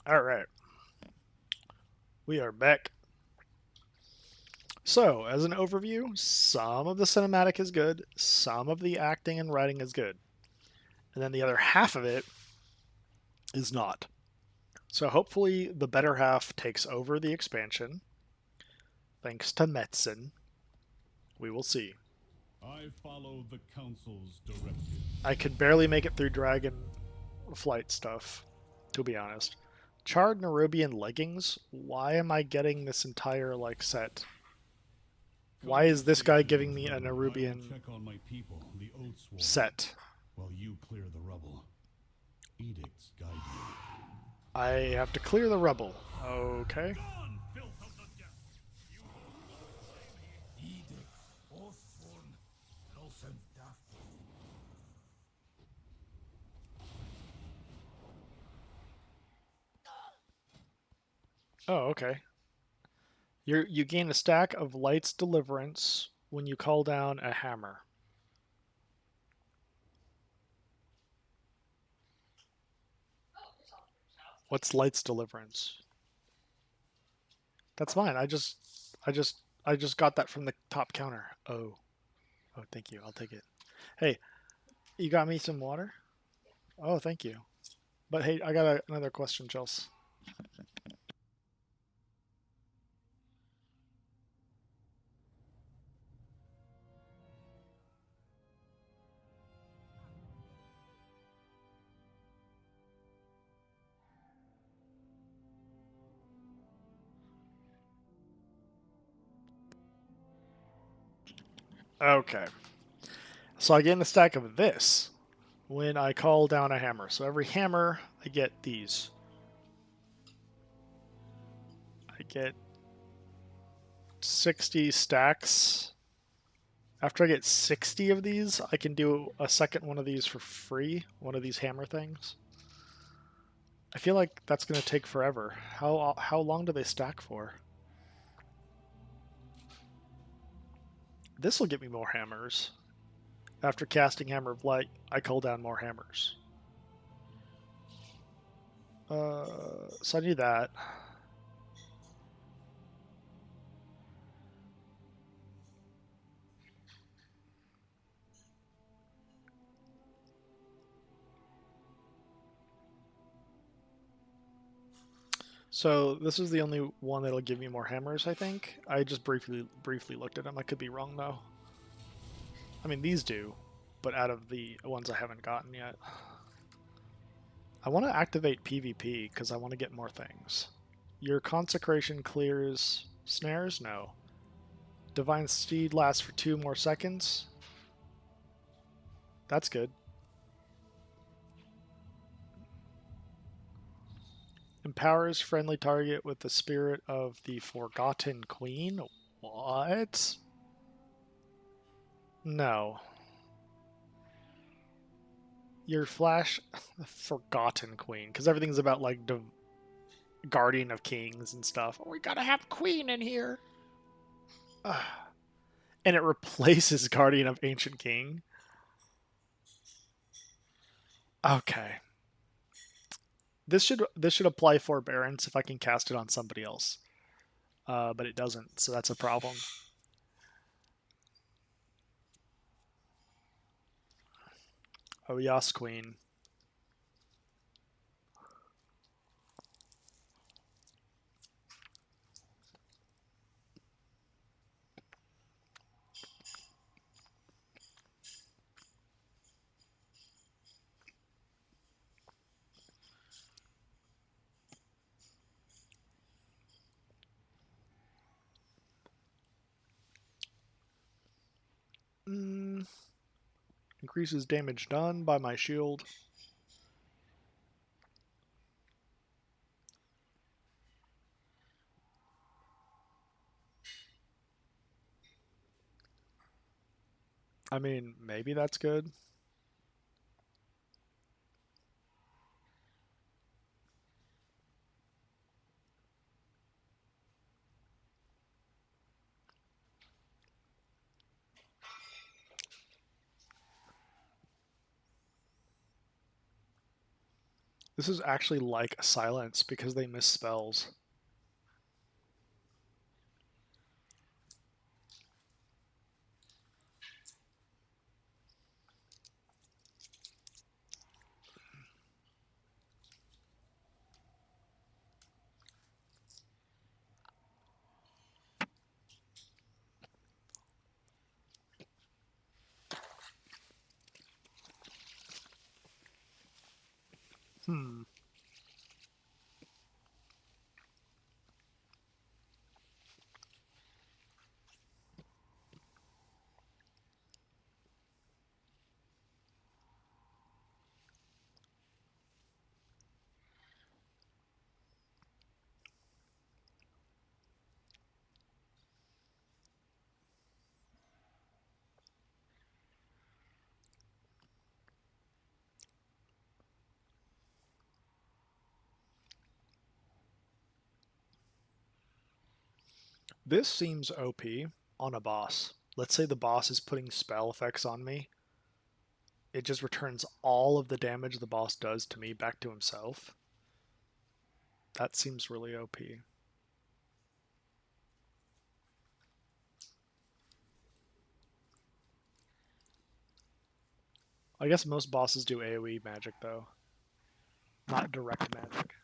Alright. We are back. So, as an overview, some of the cinematic is good, some of the acting and writing is good, and then the other half of it is not. So, hopefully, the better half takes over the expansion. Thanks to Metzen. We will see. I follow the council's directive. I could barely make it through Dragon Flight stuff, to be honest. Charred Nerubian leggings? Why am I getting this entire, like, set? Why is this guy giving me a Nerubian check on my people, the Oathsworn, set? while you clear the rubble. Edicts guide you. I have to clear the rubble. Okay. Edict, Oathsworn, it all sounds daft. Oh, okay. You gain a stack of Light's Deliverance when you call down a hammer. What's Light's Deliverance? That's mine. I just got that from the top counter. Oh. Oh, thank you. I'll take it. Hey, you got me some water? Oh, thank you. But hey, I got another question, Chels. Okay. So I gain a stack of this when I call down a hammer. So every hammer, I get these. I get 60 stacks. After I get 60 of these, I can do a second one of these for free. One of these hammer things. I feel like that's going to take forever. How long do they stack for? This will get me more hammers. After casting Hammer of Light, I call down more hammers. So I need that. So this is the only one that'll give me more hammers, I think. I just briefly looked at them. I could be wrong though. I mean, these do, but out of the ones I haven't gotten yet. I want to activate PvP because I want to get more things. Your consecration clears snares? No. Divine Steed lasts for 2 more seconds. That's good. Empowers friendly target with the spirit of the Forgotten Queen? What? No. Your Flash Forgotten Queen, because everything's about like Guardian of Kings and stuff. Oh, we gotta have Queen in here. And it replaces Guardian of Ancient King. Okay. This should apply forbearance if I can cast it on somebody else. But it doesn't, so that's a problem. Oh, Yas Queen. Increases damage done by my shield. I mean, maybe that's good. This is actually like silence because they miss spells. Hmm. This seems OP on a boss. Let's say the boss is putting spell effects on me. It just returns all of the damage the boss does to me back to himself. That seems really OP. I guess most bosses do AoE magic though, not direct magic.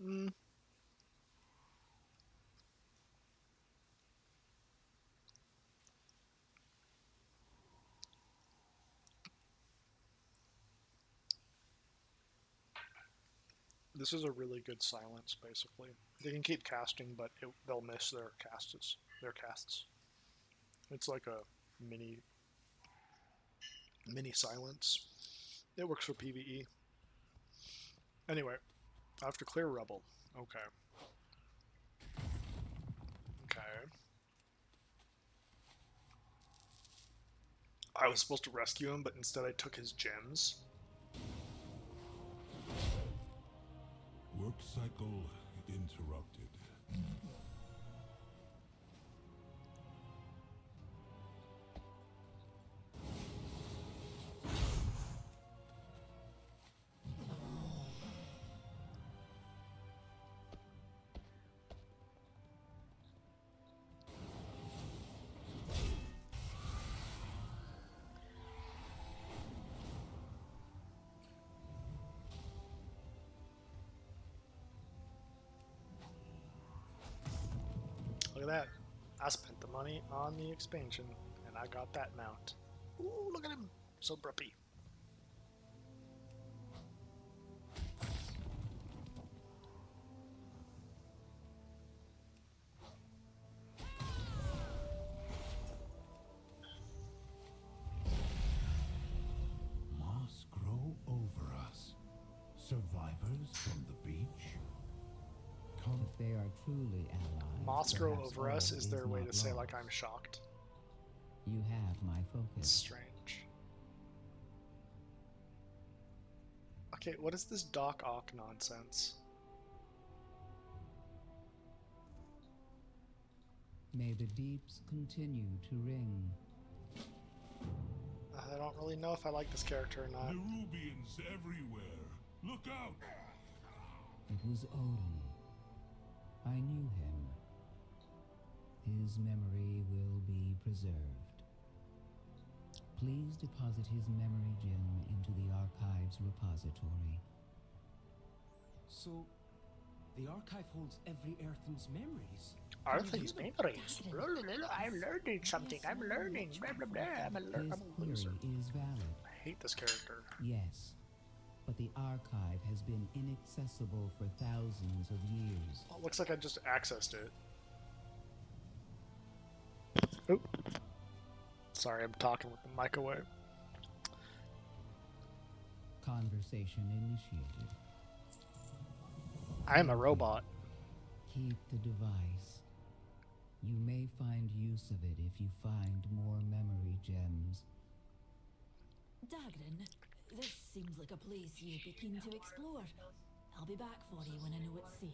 Mm. This is a really good silence, basically. They can keep casting, but they'll miss their casts. It's like a mini silence. It works for PvE. Anyway, I have to clear Rebel. Okay. Okay. I was supposed to rescue him, but instead I took his gems. Work cycle interrupted. Look at that. I spent the money on the expansion, and I got that mount. Ooh, look at him. So bruppy. Moss grow over us. Survivors from the beach? If they are truly allies, Moss grow perhaps over us all is their way to not say, lost. like, I'm shocked. You have my It's focus. strange. Okay, what is this Doc Ock nonsense? May the deeps continue to ring. I don't really know if I like this character or not. Nerubians everywhere. Look out! It was Odin. I knew him. His memory will be preserved. Please deposit his memory gem into the archive's repository. So, the archive holds every Earthen's memories. Arthur's memories. I'm learning something. I'm learning. Blah, blah, blah. I'm a His loser. query is valid. I hate this character. Yes, but the archive has been inaccessible for thousands of years. Well, it looks like I just accessed it. Oop. Sorry, I'm talking with the mic away. Conversation initiated. I am a robot. Keep the device. You may find use of it if you find more memory gems. Dagrin, this seems like a place you'd be keen to explore. I'll be back for you when I know it's safe.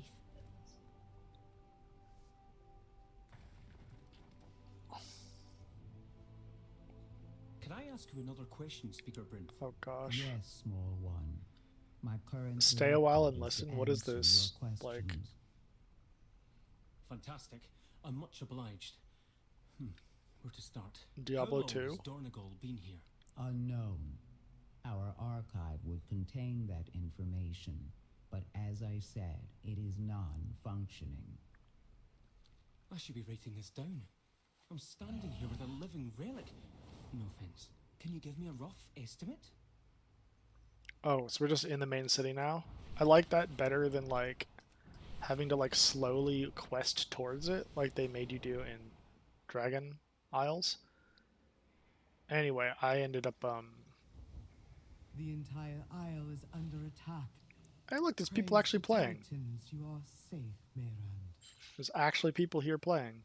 Can I ask you another question, Speaker Bryn? Oh gosh. Yes, small one. My current Stay a while and directive is to listen. What is answer this? your Like, questions. Fantastic. I'm much obliged. Where to start? Diablo How 2? long has Dornegal been here? Unknown. Our archive would contain that information, but as I said, it is non-functioning. I should be writing this down. I'm standing here with a living relic. No offense. Can you give me a rough estimate? oh, so we're just in the main city now? I like that better than like having to like slowly quest towards it like they made you do in Dragon Isles. Anyway, I ended up The entire isle is under attack. hey look, there's people actually playing. Titans, you are safe, Meyrand. There's actually people here playing.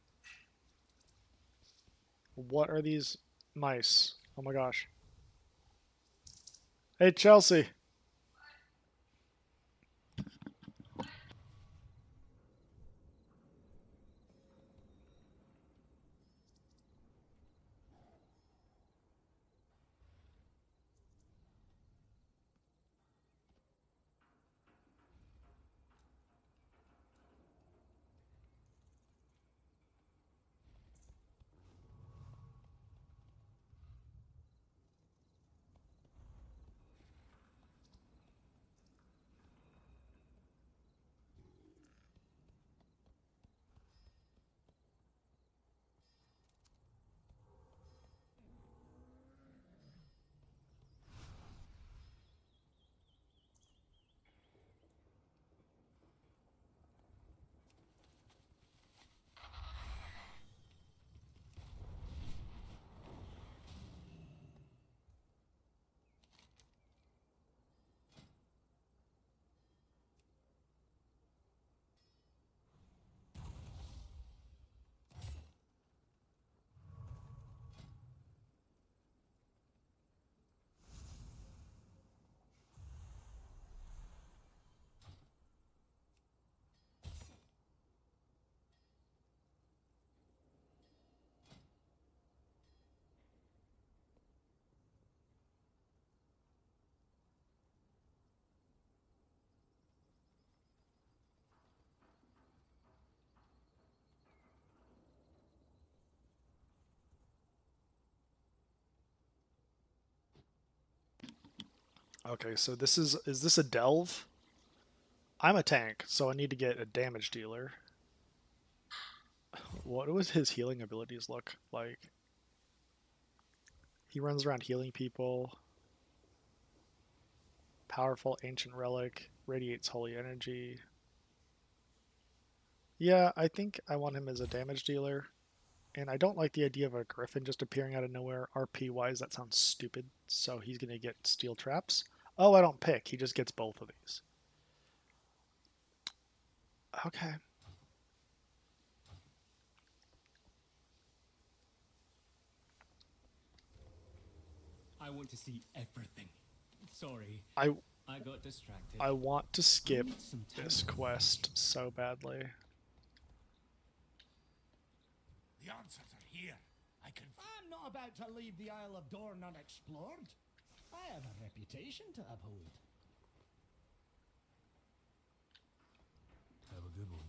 What are these mice? Oh my gosh. Hey Chelsea. Okay, so this is this a delve? I'm a tank, so I need to get a damage dealer. What would his healing abilities look like? He runs around healing people. Powerful ancient relic, radiates holy energy. Yeah, I think I want him as a damage dealer. And I don't like the idea of a griffin just appearing out of nowhere. RP wise, that sounds stupid. So he's going to get steel traps. Oh, I don't pick. He just gets both of these. Okay. I want to see everything. Sorry, I got distracted. I want to skip need some time this to quest so badly. The answers are here. I'm not about to leave the Isle of Dorne unexplored. I have a reputation to uphold. Have a good one.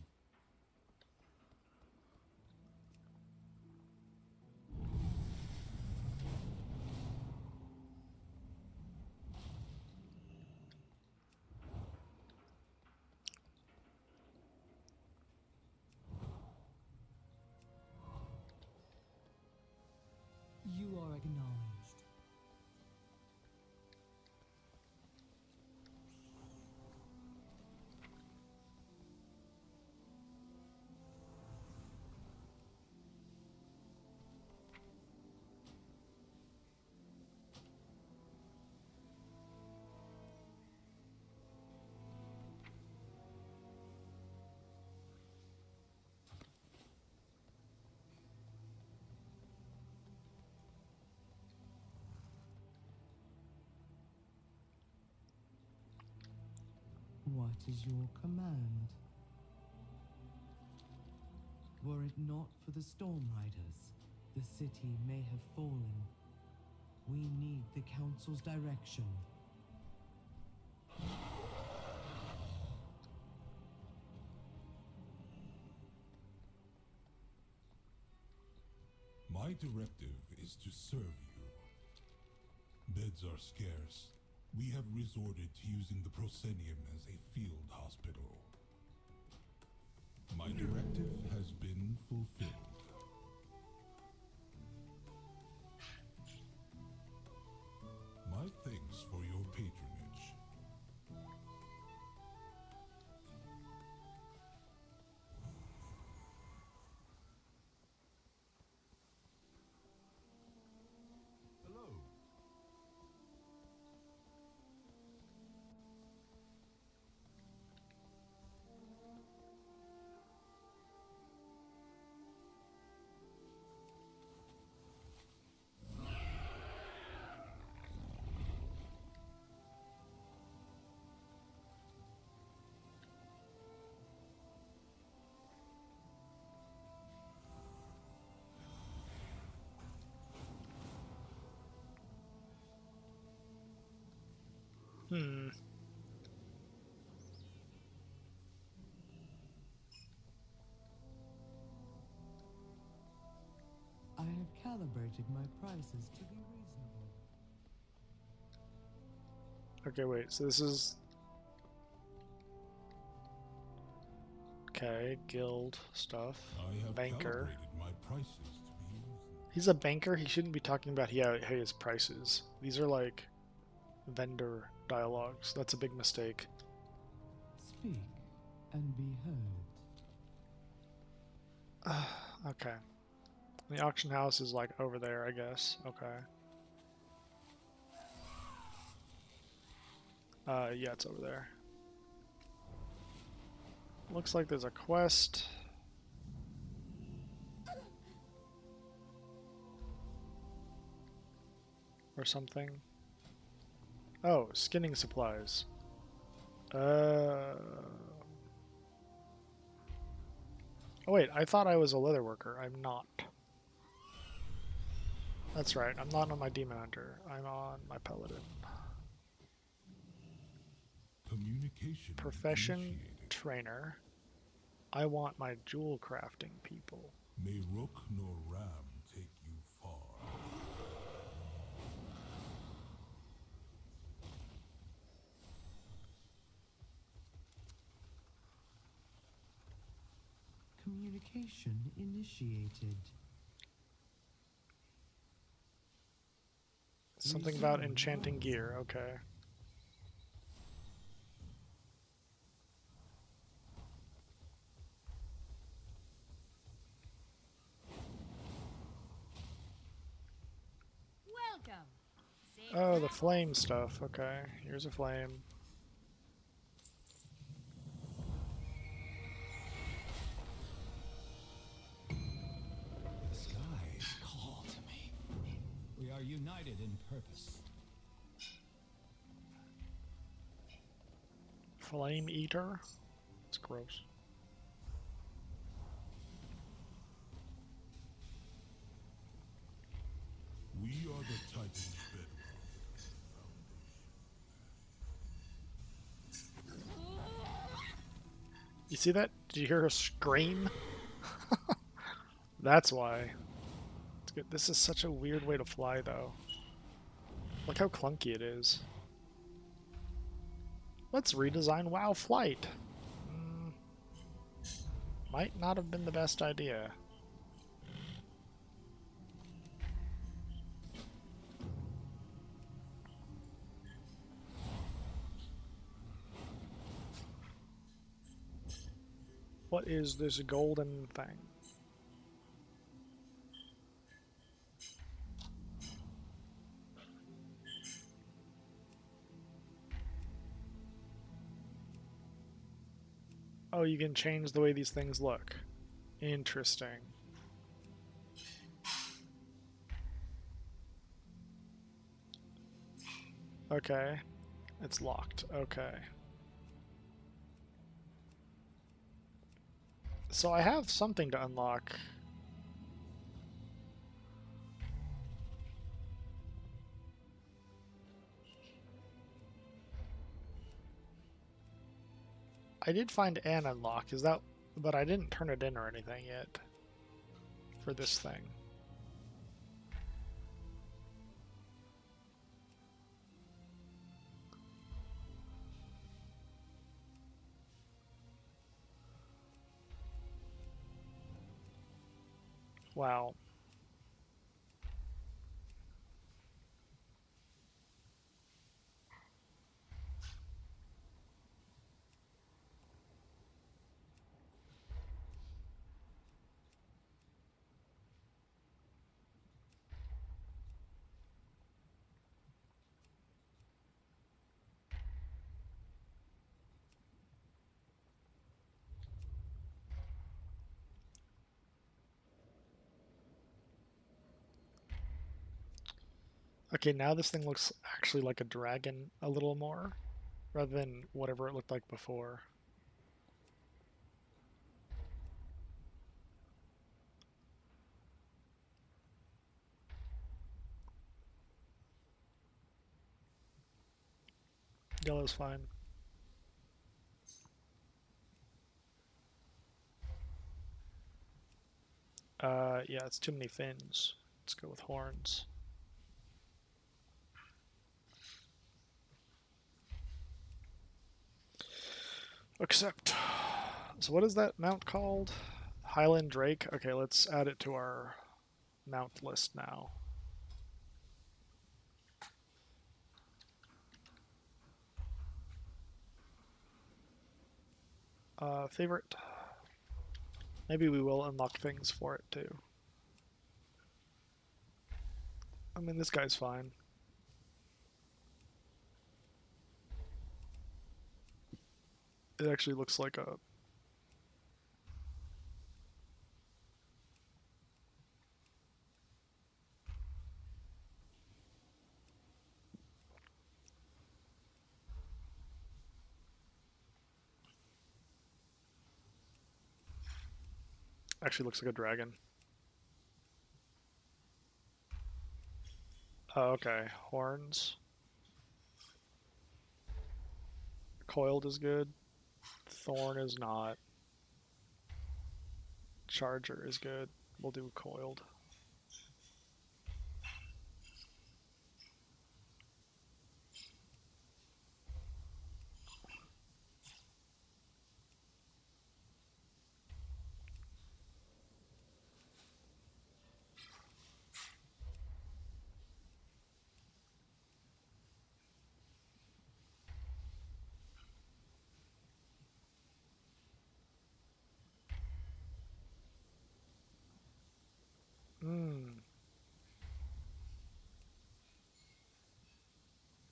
You are acknowledged. What is your command? Were it not for the Storm Riders, the city may have fallen. We need the Council's direction. My directive is to serve you. Beds are scarce. We have resorted to using the proscenium as a field hospital. My directive has been fulfilled. My thanks for your patronage. Hello. I have calibrated my prices to be reasonable. Okay, wait, so this is... Okay, guild stuff. I have Banker. calibrated my prices to be reasonable. He's a banker, he shouldn't be talking about how his prices. These are like vendor dialogues. That's a big mistake. Speak and be heard. Okay. The auction house is like over there, I guess. Okay. Yeah, it's over there. Looks like there's a quest. Or something. Oh, skinning supplies. Oh wait, I thought I was a leather worker. I'm not. That's right, I'm not on my demon hunter. I'm on my paladin. Communication Profession initiated. trainer. I want my jewel crafting people. May Rook nor Ram take you far. Communication initiated. Something about enchanting gear, okay. Welcome. Oh, the flame stuff, okay. Here's a flame. The skies call to me. We are united in purpose. Flame eater? It's gross. We are the Titan's bedrock. You see that? Did you hear her scream? That's why. It's good. This is such a weird way to fly, though. Look how clunky it is. Let's redesign WoW Flight. Might not have been the best idea. What is this golden thing? Oh, you can change the way these things look. Interesting. Okay. It's locked. Okay. So I have something to unlock. I did find an unlock. Is that... But I didn't turn it in or anything yet. For this thing. Wow. Okay, now this thing looks actually like a dragon a little more, rather than whatever it looked like before. Yellow's fine. Yeah, it's too many fins. Let's go with horns. Accept. So what is that mount called? Highland Drake? Okay, let's add it to our mount list now. Favorite. Maybe we will unlock things for it too. I mean, this guy's fine. It actually looks like a... Actually looks like a dragon. Oh, okay. Horns. Coiled is good. Thorn is not. Charger is good. We'll do coiled.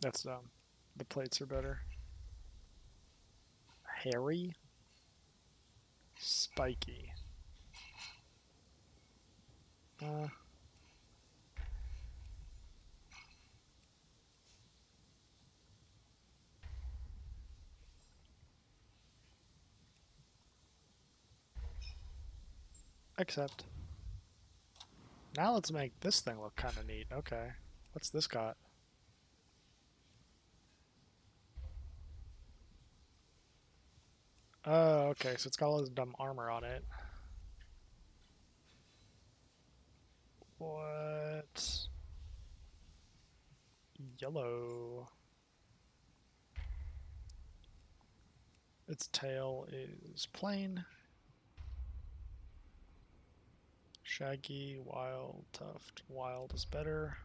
That's dumb. The plates are better. Hairy? Spiky. Accept. Now let's make this thing look kind of neat. Okay. What's this got? Oh, okay. So it's got all this dumb armor on it. What? Yellow. Its tail is plain. Shaggy, wild, tuft. Wild is better.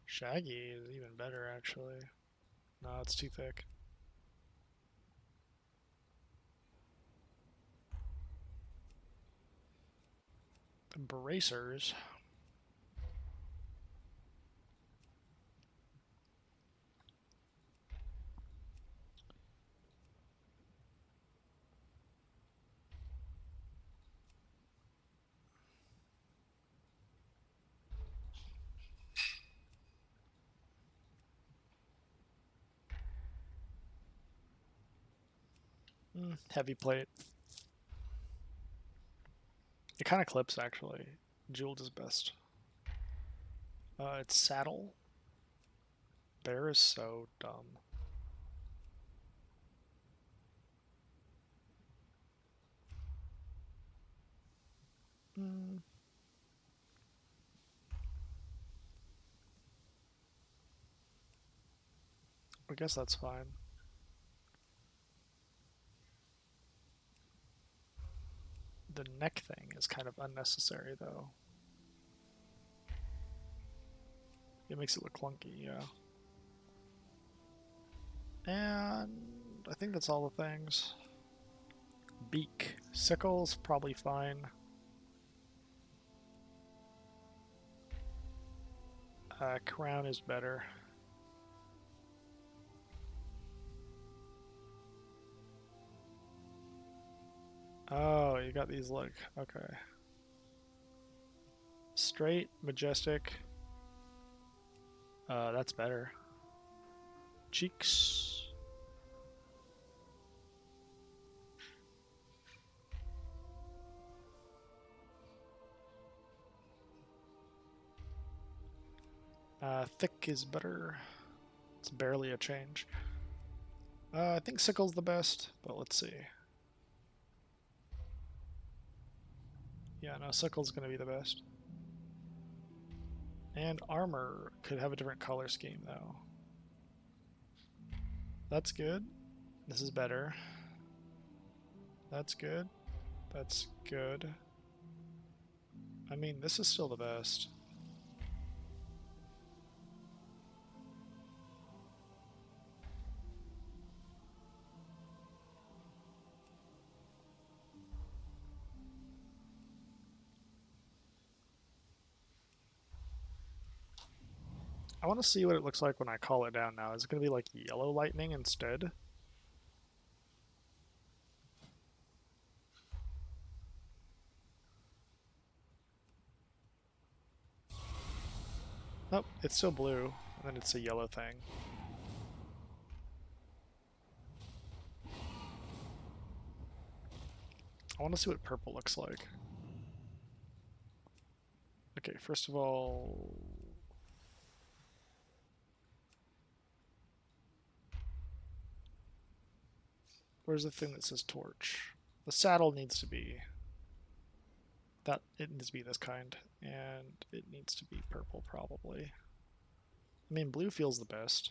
Shaggy is even better, actually. No, it's too thick. Bracers. Heavy plate. It kind of clips, actually. Jeweled is best. It's saddle. Bear is so dumb. I guess that's fine. The neck thing is kind of unnecessary, though. It makes it look clunky, yeah. And I think that's all the things. Beak. Sickle's probably fine. Crown is better. Oh, you got these, like, okay. Straight, majestic. That's better. Cheeks. Thick is better. It's barely a change. I think sickle's the best, but let's see. Yeah, no, sickle's gonna be the best. And armor could have a different color scheme, though. That's good. This is better. That's good. That's good. I mean, this is still the best. I want to see what it looks like when I call it down now. Is it going to be like yellow lightning instead? Nope, it's still blue, and then it's a yellow thing. I want to see what purple looks like. Okay, first of all... Where's the thing that says torch? The saddle needs to be... It needs to be this kind, and it needs to be purple, probably. I mean, blue feels the best.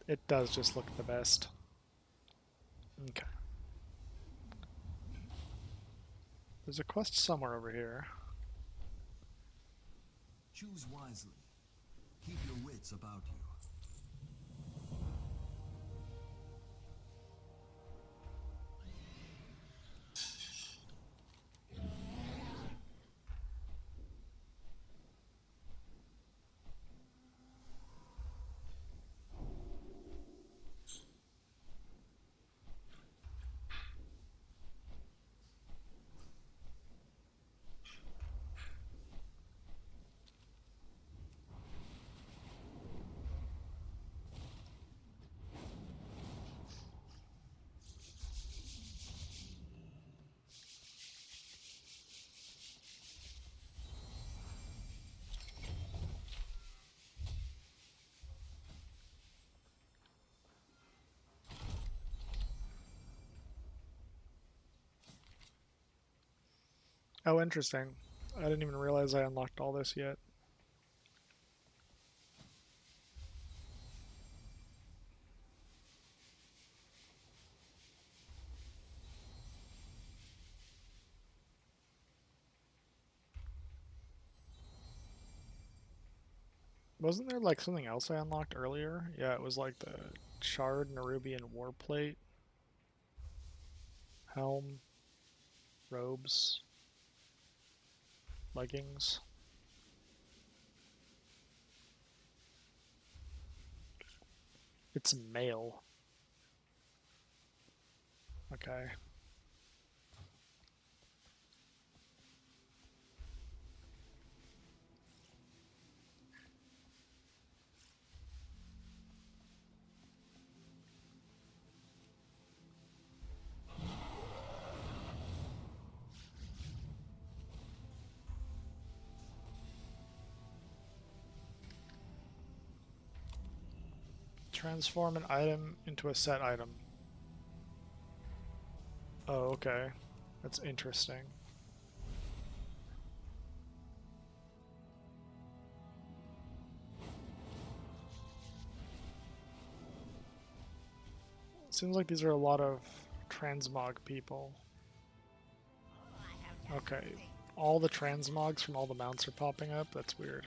It does just look the best. Okay. There's a quest somewhere over here. Choose wisely. Keep your wits about you. Oh, interesting. I didn't even realize I unlocked all this yet. Wasn't there like something else I unlocked earlier? Yeah, it was like the Charred Nerubian Warplate, Helm, Robes, Leggings. It's male. Okay. Transform an item into a set item. Oh, okay. That's interesting. Seems like these are a lot of transmog people. Okay. All the transmogs from all the mounts are popping up? That's weird.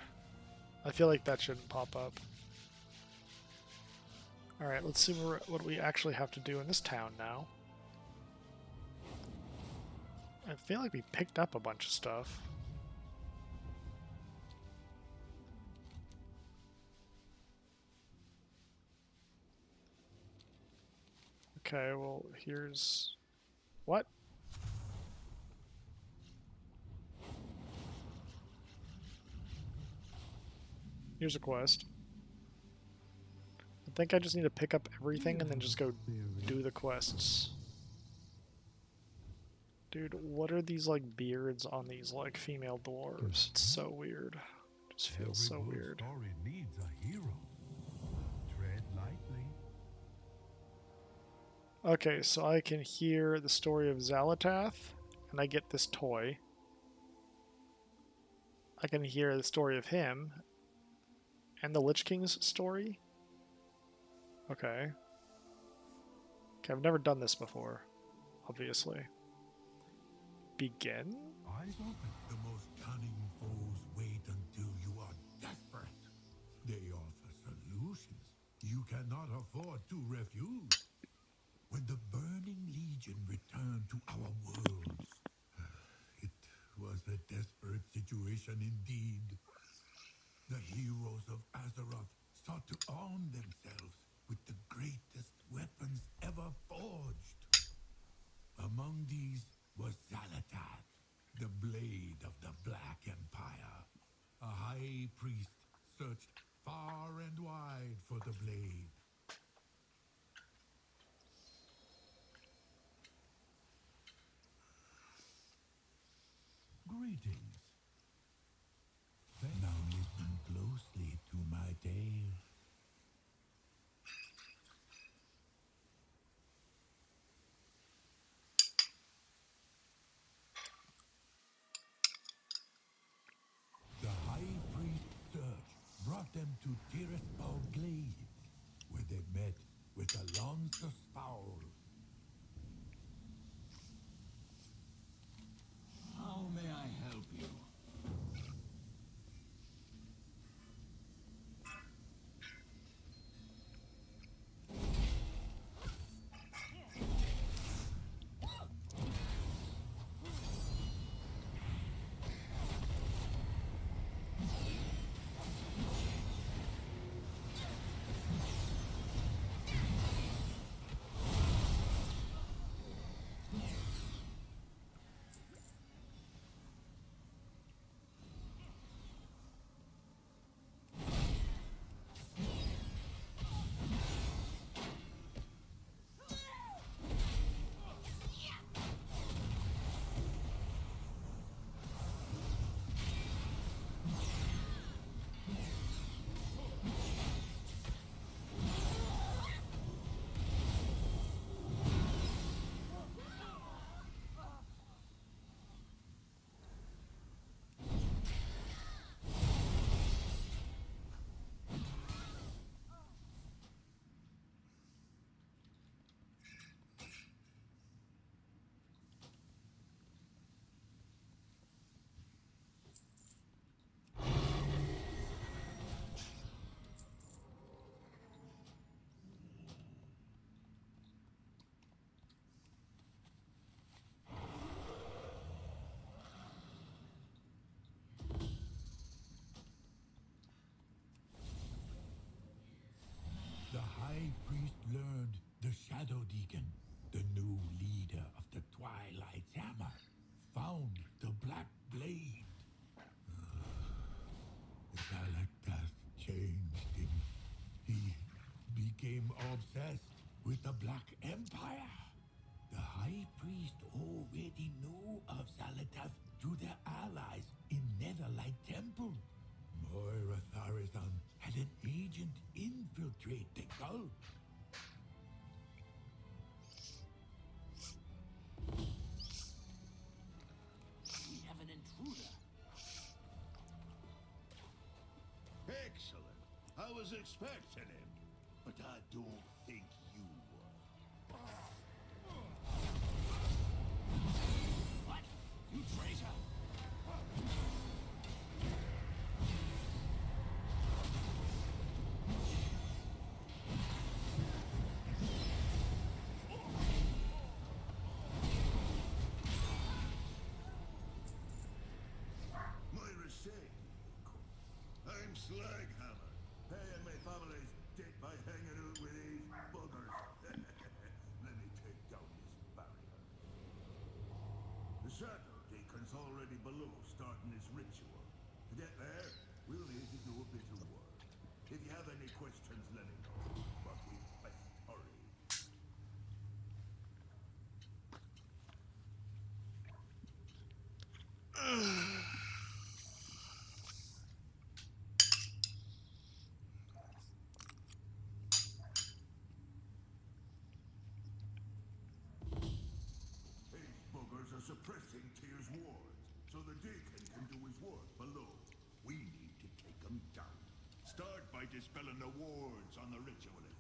I feel like that shouldn't pop up. Alright, let's see what we actually have to do in this town now. I feel like we picked up a bunch of stuff. Okay, well, here's... What? Here's a quest. I think I just need to pick up everything and then just go do the quests. Dude, what are these, like, beards on these, like, female dwarves? It's so weird. It just feels so weird. Story needs a hero. Tread lightly. Okay, so I can hear the story of Zalatath, and I get this toy. I can hear the story of him, and the Lich King's story. Okay. Okay, I've never done this before, obviously. Begin? Eyes open. The most cunning foes wait until you are desperate. They offer solutions you cannot afford to refuse. When the Burning Legion returned to our worlds, it was a desperate situation indeed. The heroes of Azeroth sought to arm themselves with the greatest weapons ever forged. Among these was Zalatath, the blade of the Black Empire. A high priest searched far and wide for the blade. Greetings. Now listen closely to my tale. The High Priest's search brought them to Tirisfal Glades, where they met with a Lancer Fowl. How may I help you? Excellent. I was expecting him, but I don't think you were. What? You traitor! My mistake. I'm Slaghammer, paying my family's debt by hanging out with these buggers. Let me take down this barrier. The Shadow Deacon's already below, starting this ritual. To get there, we'll need to do a bit of work. If you have any questions, let me know. But we best hurry. These buggers are suppressing Tyr's wards, so the Deacon can do his work below. We need to take them down. Start by dispelling the wards on the ritualists.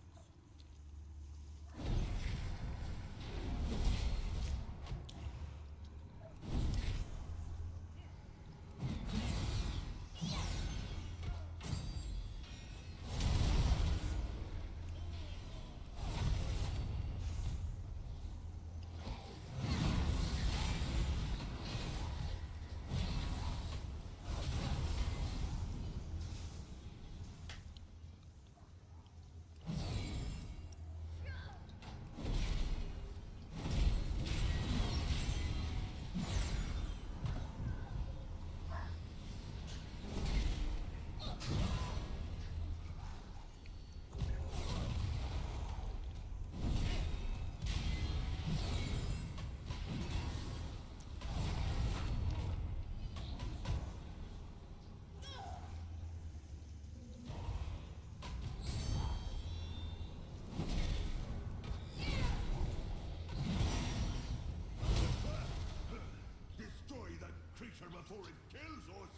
Destroy that creature before it kills us!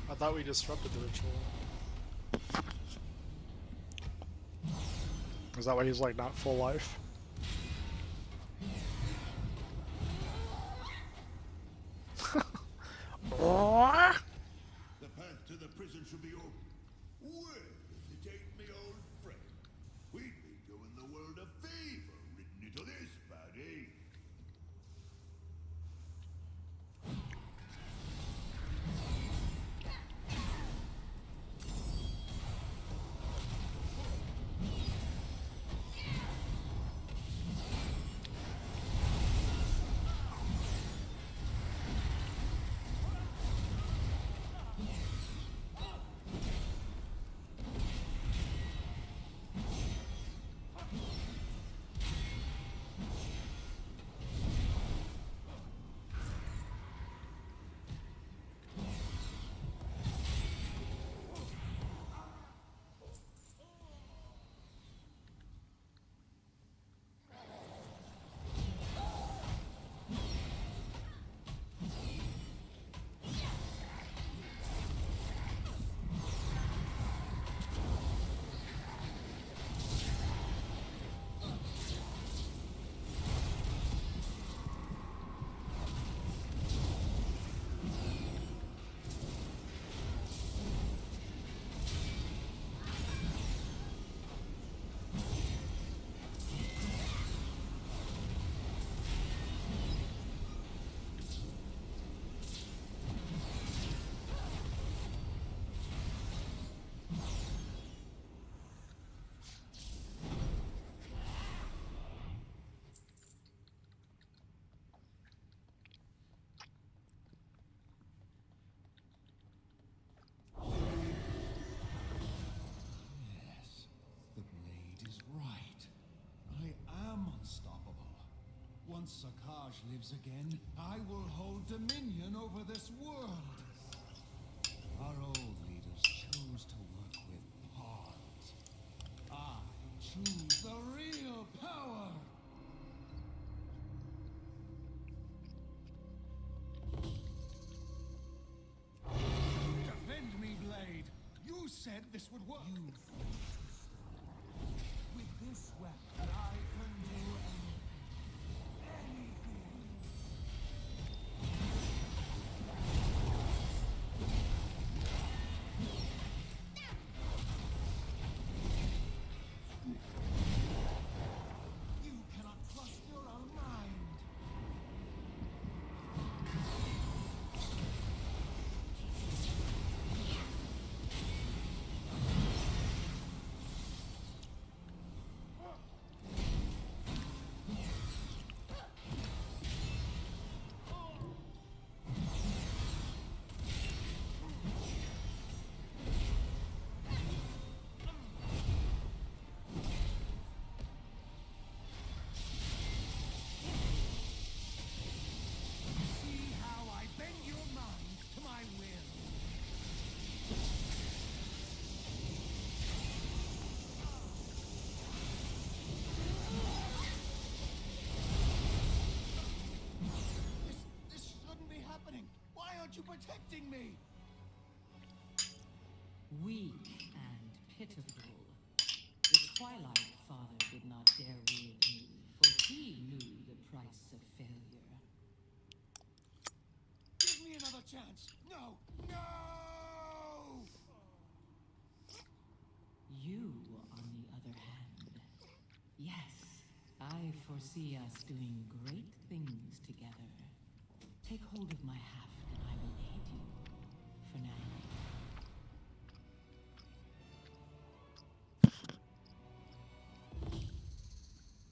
I thought we disrupted the ritual. Is that why he's like not full life? The path to the prison should be open. Well, if it ain't me old friend, we'd be doing the world a favor ridden into this baddie. Once Sakaj lives again, I will hold dominion over this world. Our old leaders chose to work with pawns. I choose the real power. said this would work. With this weapon, I can do anything. You cannot trust your own mind. See how I bend your mind to my will. This shouldn't be happening. Why aren't you protecting me? Weak and pitiful. The Twilight Father did not dare wield me, for he knew the price of failure. Give me another chance. No! No! You, on the other hand, yes, I foresee us doing great things together. Take hold of my haft and I will aid you. For now.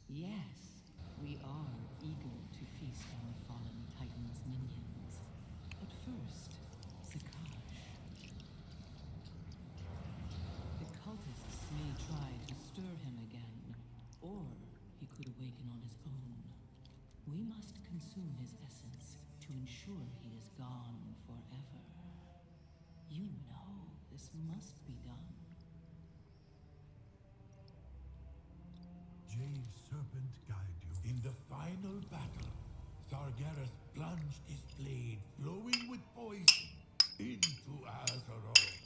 Yes, we are eager to feast on the fallen Titan's minions. But first, Sakash. The cultists may try to stir him again, or he could awaken on his own. We must consume his essence to ensure he is gone forever. You know this must be done. Jade Serpent guide you. In the final battle, Sargeras plunged his blade, flowing with poison, into Azeroth.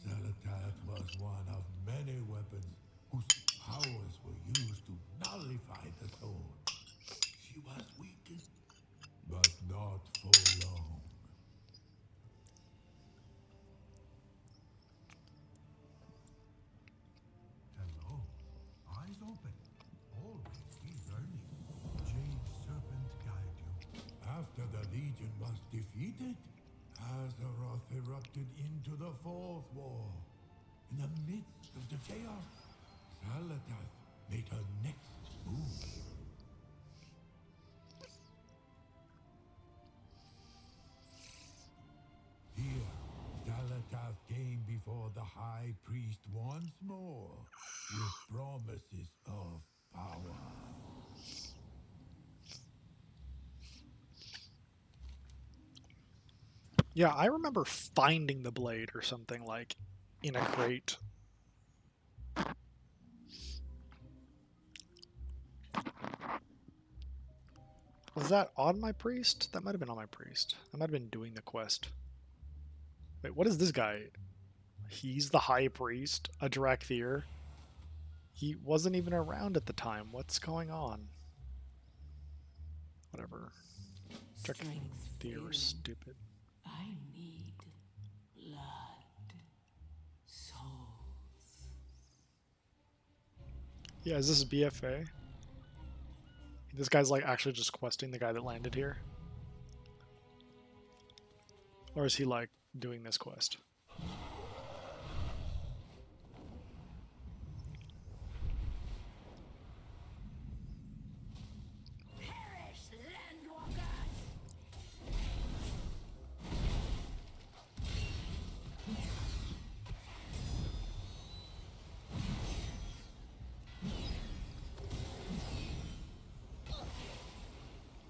Zalatath was one of many weapons whose powers were used to nullify the sword. She was weakened, but not for long. Hello. Eyes open. Always be learning. Jade Serpent guide you. After the Legion was defeated, Azeroth erupted into the Fourth War. In the midst of the chaos, Zalatath made her next move. Here, Zalatath came before the High Priest once more, with promises of power. Yeah, I remember finding the blade or something like in a crate. Was that on my priest? That might have been on my priest. I might have been doing the quest. Wait, what is this guy? He's the high priest, a Drakthir. He wasn't even around at the time. What's going on? Whatever. Drakthir is stupid. I need blood. Souls. Yeah, is this BFA? This guy's like actually just questing the guy that landed here? Or is he like doing this quest?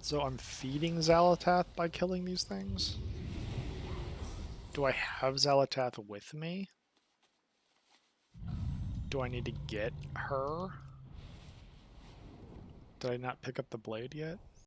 So I'm feeding Zalatath by killing these things? Do I have Zalatath with me? Do I need to get her? Did I not pick up the blade yet?